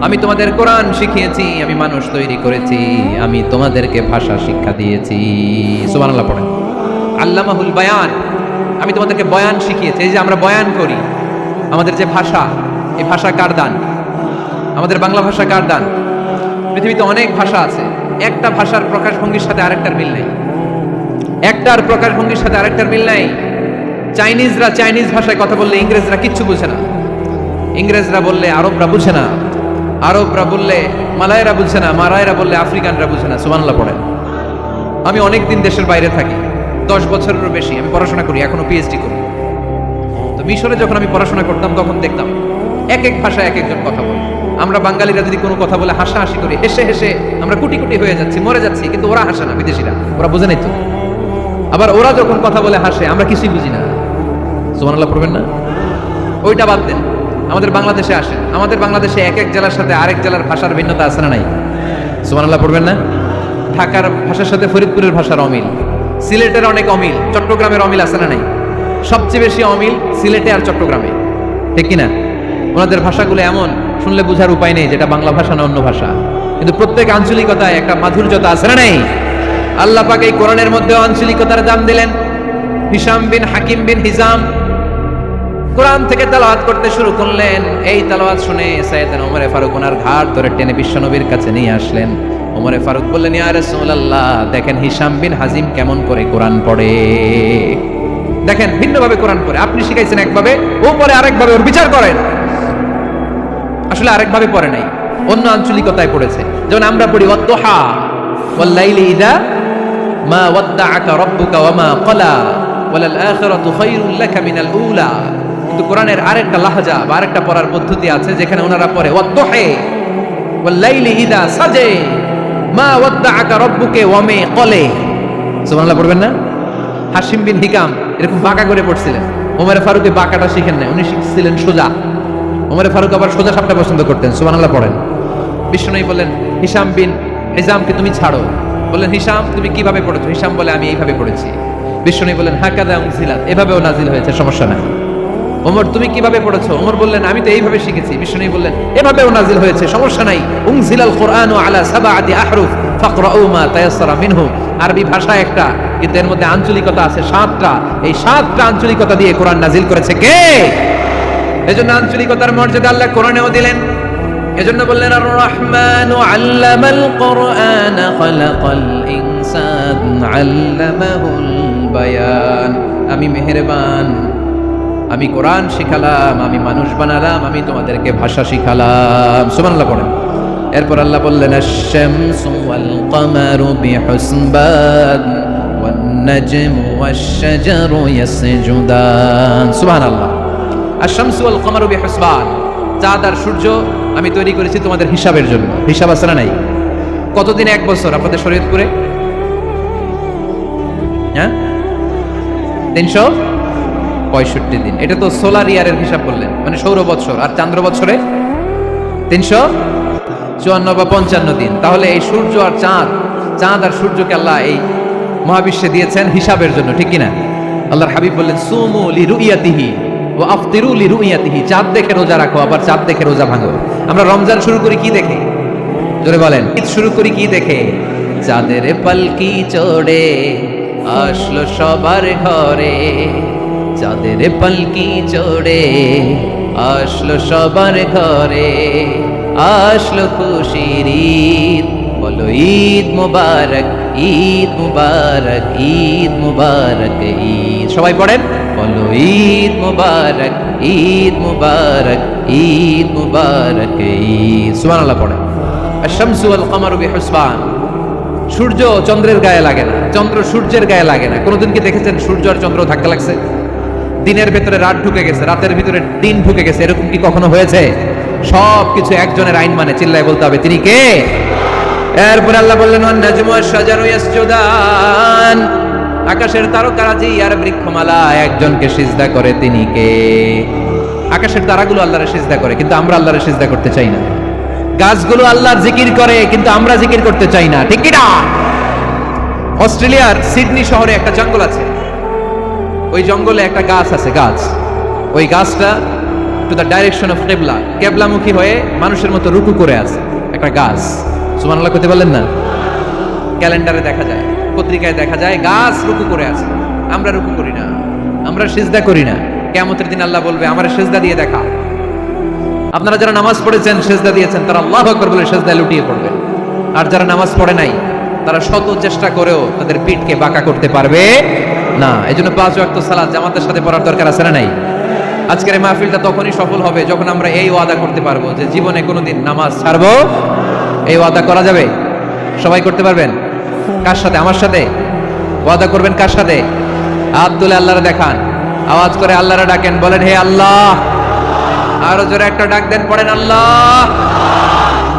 আমি তোমাদের কোরআন শিখিয়েছি, আমি মানুষ তৈরি করেছি, আমি তোমাদেরকে ভাষা শিক্ষা দিয়েছি। সুবহানাল্লাহ পড়েন। আল্লামাহুল বায়ান, আমি তোমাদেরকে বয়ান শিখিয়েছি। এই যে আমরা বয়ান করি, আমাদের যে ভাষা, এই ভাষা কার দান? আমাদের বাংলা ভাষা কার দান? পৃথিবীতে অনেক ভাষা আছে, একটা ভাষার প্রকাশভঙ্গির সাথে আরেকটার মিল নেই। একটার প্রকাশভঙ্গির সাথে আরেকটার মিল নাই। চাইনিজরা চাইনিজ ভাষায় কথা বললে ইংরেজরা কিচ্ছু বুঝে না, ইংরেজরা বললে আরবরা বুঝে না, আরবরা বললে মালায়রা বুঝে না, মারায়রা বললে আফ্রিকানরা বুঝে না। সুবহানাল্লাহ পড়েন। আমি অনেক দিন দেশের বাইরে থাকি, 10 বছরেরও বেশি আমি পড়াশোনা করি, এখনো পিএইচডি করি। তো মিশরে যখন আমি পড়াশোনা করতাম তখন দেখতাম এক এক ভাষায় এক একজন কথা বলে। আমরা বাঙালিরা যদি কোনো কথা বলে হাসাহাসি করি, হেসে হেসে আমরা কুটি কুটি হয়ে যাচ্ছি, মরে যাচ্ছি, কিন্তু ওরা হাসে না, বিদেশিরা ওরা বুঝে নাই তো। আবার ওরা যখন কথা বলে হাসে, আমরা কিছুই বুঝি না। সুবহানাল্লাহ পড়বেন না? ওইটা বাদ দেন, আমাদের বাংলাদেশে আসেন, আমাদের বাংলাদেশে এক এক জেলার সাথে আরেক জেলার ভাষার ভিন্নতা আছে না নাই? সুবহানাল্লাহ পড়বেন না? ঢাকার ভাষার সাথে ফরিদপুরের ভাষার অমিল, সিলেটের অনেক অমিল, চট্টগ্রামের অমিল আছে না নাই? সবচেয়ে বেশি অমিল সিলেটে আর চট্টগ্রামে, ঠিক কিনা? ওনাদের ভাষাগুলো এমন, শুনলে বোঝার উপায় নেই যেটা বাংলা ভাষা না অন্য ভাষা, কিন্তু প্রত্যেক আঞ্চলিকতায় একটা মাধুর্যতা আছে না নাই? আল্লাহ পাক এই কোরআনের মধ্যে আঞ্চলিকতার দাম দিলেন। হিশাম বিন হাকিম বিন হিজাম কোরআন থেকে তেলাওয়াত করতে শুরু করলেন। এই তেলাওয়াত শুনে সাইয়েদনা ওমর ফারুক ওনার ঘাড় ধরে টেনে বিশ্বনবীর কাছে নিয়ে আসলেন। ওমর ফারুক বললেন, ইয়া রাসূলুল্লাহ, দেখেন হিশাম বিন হাজিম কেমন করে কোরআন পড়ে, দেখেন ভিন্নভাবে কোরআন পড়ে। আপনি শিখাইছেন একভাবে, ও পরে আরেকভাবে, ওর বিচার করেন। আসলে আরেকভাবে পড়ে নাই, অন্য আঞ্চলিকতায় পড়েছে। যেমন আমরা পড়ি ওয়াদ-দুহা ওয়াল লাইলি ইযা মা ওয়াদ্দাআকা রাব্বুকা ওয়া মা ক্বালা ওয়ালাল আখিরাতু খায়রুল লাকা মিনাল উলা। কিন্তু কোরআনের আরেকটা লাহজা বা আরেকটা পড়ার পদ্ধতি আছে যেখানে ওনারা পড়ে ওয়াদ-দুহা ওয়াল লাইলি ইযা সাজা মা ওয়াদ্দাআকা রাব্বুকা ওয়া মা ক্বালা। সুবহানাল্লাহ পড়বেন না? হাশিম বিন হিকাম এরকম বাঁকা করে পড়ছিলেন। ওমর ফারুক বাঁকাটা শিখেন না, উনি শিখছিলেন সোজা। ওমর ফারুক আবার সোজা সাপটা পছন্দ করতেন। সুবহানাল্লাহ পড়েন। বিষ্ণু বললেন, হিশাম বিন হিজামকে তুমি ছাড়ো। বললেন, হিশাম তুমি কিভাবে পড়েছো? হিশাম বলে, আমি এইভাবে পড়েছি। বিষ্ণু বললেন, হাকাযা উনজিলাত, এভাবেও নাজিল হয়েছে, সমস্যা নাই। ওমর তুমি কিভাবে পড়েছো? ওমর বললেন, আমি তো এইভাবে শিখেছি। বিষ্ণু বললেন, এভাবেও নাজিল হয়েছে, সমস্যা নাই। উনজিলাল কুরআনু আলা সাবআতি আহরুফ ফাকরাউ মা তায়াসসারা মিনহু। আরবি ভাষা একটা, কিন্তু এর মধ্যে আঞ্চলিকতা আছে 7টা। এই 7টা আঞ্চলিকতা দিয়ে কোরআন নাজিল করেছে কে? এজন্য আঞ্চলিকতার মর্যাদা আল্লাহ কোরআনেও দিলেন। এজন্য বললেন, আর রহমানু আল্লামাল কুরআন খালাকাল ইনসান আল্লামাহুল বায়ান। আমি মেহেরবান, আমি কোরআন শিখালাম, আমি মানুষ বানালাম, আমি তোমাদেরকে ভাষা শিখালাম। সুবহানাল্লাহ পড়েন। এরপর আল্লাহ বললেন, আশ-শামসু ওয়াল কমারু বিহুসবান ওয়ান নাজমু ওয়াশ-শাজারু ইয়াসজুদান। সুবহানাল্লাহ। আশ-শামসু ওয়াল কমারু বিহুসবান, চাঁদ আর সূর্য আমি তৈরি করেছি তোমাদের হিসাবের জন্য। হিসাব আছে না নাই? কতদিন এক বছর আপনাদের শরীয়তপুরে? হ্যাঁ, 365 দিন। এটা তো সোলার ইয়ারের হিসাব বললেন, মানে সৌর বৎসর। আর চান্দ্র বৎসরে 354 বা 55 দিন। তাহলে এই সূর্য আর চাঁদ, চাঁদ আর সূর্যকে আল্লাহ এই মহাবিশ্বে দিয়েছেন হিসাবের জন্য, ঠিক কিনা? আল্লাহর হাবিব বললেন, সুমু লিরুইয়াতিহি ওয়া আফতিরু লিরুইয়াতিহি। চাঁদ দেখে রোজা রাখো, আবার চাঁদ দেখে রোজা ভাঙো। আমরা রমজান শুরু করি কি দেখে? জোরে বলেন। ঈদ শুরু করি কি দেখে? চাঁদের পালকি চড়ে আসলো সবার ঘরে, চাঁদের পালকি চড়ে আসলো সবার ঘরে, আসলো খুশির ঈদ, বলো ঈদ মুবারক, ঈদ মুবারক, ঈদ মুবারক, ঈদ। সবাই পড়েন, বলো ঈদ মুবারক, ঈদ মুবারক, ঈদ মুবারক, ঈদ। সুবহানাল্লাহ পড়েন। আশ-শামসু ওয়াল কমারু বিহুসবান। সূর্য চন্দ্রের গায়ে লাগে না, চন্দ্র সূর্যের গায়ে লাগে না। কোনোদিন কি দেখেছেন সূর্য আর চন্দ্র ধাক্কা লাগছে? দিনের ভেতরে রাত ঢুকে গেছে, রাতের ভিতরে দিন ঢুকে গেছে, এরকম কি কখনো হয়েছে? সবকিছু একজনের আইন মানে, চিল্লায় বলতে হবে, তিনি কে? এরপর আল্লাহ বললেন, ওয়ান নাজমু ওয়াশ-শাজারু ইয়াসজুদান। আকাশের তারকারাজি আর বৃক্ষমালা একজনকে সিজদা করে, তিনি কে? আকাশের তারাগুলো আল্লাহরে সিজদা করে, কিন্তু আমরা আল্লাহরে সিজদা করতে চাই না। গাছগুলো আল্লাহর জিকির করে, কিন্তু আমরা জিকির করতে চাই না, ঠিক কি না? অস্ট্রেলিয়ার সিডনি শহরে একটা জঙ্গল আছে। ওই জঙ্গলে একটা গাছ আছে, গাছ। ওই গাছটা টু দ্য ডাইরেকশন অফ কিবলা, কিবলামুখী হয়ে মানুষের মতো রুকু করে আছে, একটা গাছ। সুবহানাল্লাহ করতে পারলেন না? ক্যালেন্ডারে দেখা যায়, পত্রিকায় দেখা যায়, গাছ রুকু করে আছে। আমরা রুকু করি না, আমরা সিজদা করি না। কিয়ামতের দিন আল্লাহ বলবে, আমার সিজদা দিয়ে দেখা। আপনারা যারা নামাজ পড়েছেন, সিজদা দিয়েছেন, তারা আল্লাহু আকবার বলে সিজদায় লুটিয়ে পড়বেন। আর যারা নামাজ পড়ে নাই, তারা শত চেষ্টা করেও তাদের পিঠকে বাঁকা করতে পারবে না। এজন্য 5 ওয়াক্ত সালাত জামাতের সাথে পড়ার দরকার আছে না নাই? আজকের এই মাহফিলটা তখনই সফল হবে যখন আমরা এই ওয়াদা করতে পারবো যে জীবনে কোনোদিন নামাজ ছাড়বো। এই ওয়াদা করা যাবে? সবাই করতে পারবেন? কার সাথে? আমার সাথে ওয়াদা করবেন। কার সাথে? হাত তুলে আল্লাহরে দেখান, আওয়াজ করে আল্লাহরে ডাকেন, বলেন হে আল্লাহ। আরো জোরে একটা ডাক দেন, পড়েন আল্লাহ।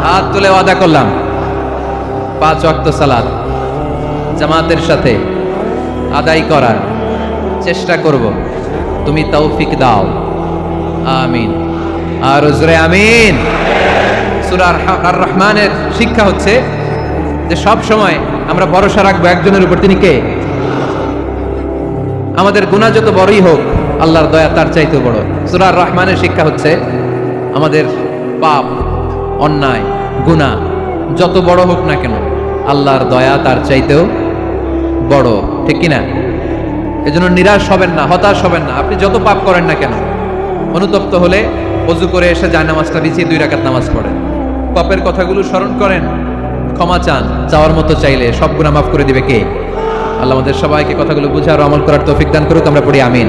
হাত তুলে ওয়াদা করলাম 5 ওয়াক্ত সালাত জামাতের সাথে আদায় করার চেষ্টা করব, তুমি তৌফিক দাও, আমিন। আর জোরে আমিন। সূরা আর রহমানের শিক্ষা হচ্ছে যে সব সময় আমরা ভরসা রাখবো একজনের উপর, তিনি কে? আমাদের গুনাহ যত বড়ই হোক, আল্লাহর দয়া তার চাইতেও বড়। সূরা আর রহমানের শিক্ষা হচ্ছে আমাদের পাপ, অন্যায়, গুনাহ যত বড় হোক না কেন, আল্লাহর দয়া তার চাইতেও বড়, ঠিক কিনা? এজন্য নিরাশ হবেন না, হতাশ হবেন না। আপনি যত পাপ করেন না কেন, অনুতপ্ত হলে ওযু করে এসে জায়নামাজটা বিছিয়ে 2 রাকাত নামাজ পড়েন, পাপের কথাগুলো স্মরণ করেন, ক্ষমা চান, চাওয়ার মতো চাইলে সব গুনাহ মাফ করে দিবে কে? আল্লাহ আমাদের সবাইকে কথাগুলো বুঝার ও আমল করার তৌফিক দান করুক। আমরা পড়ি আমিন।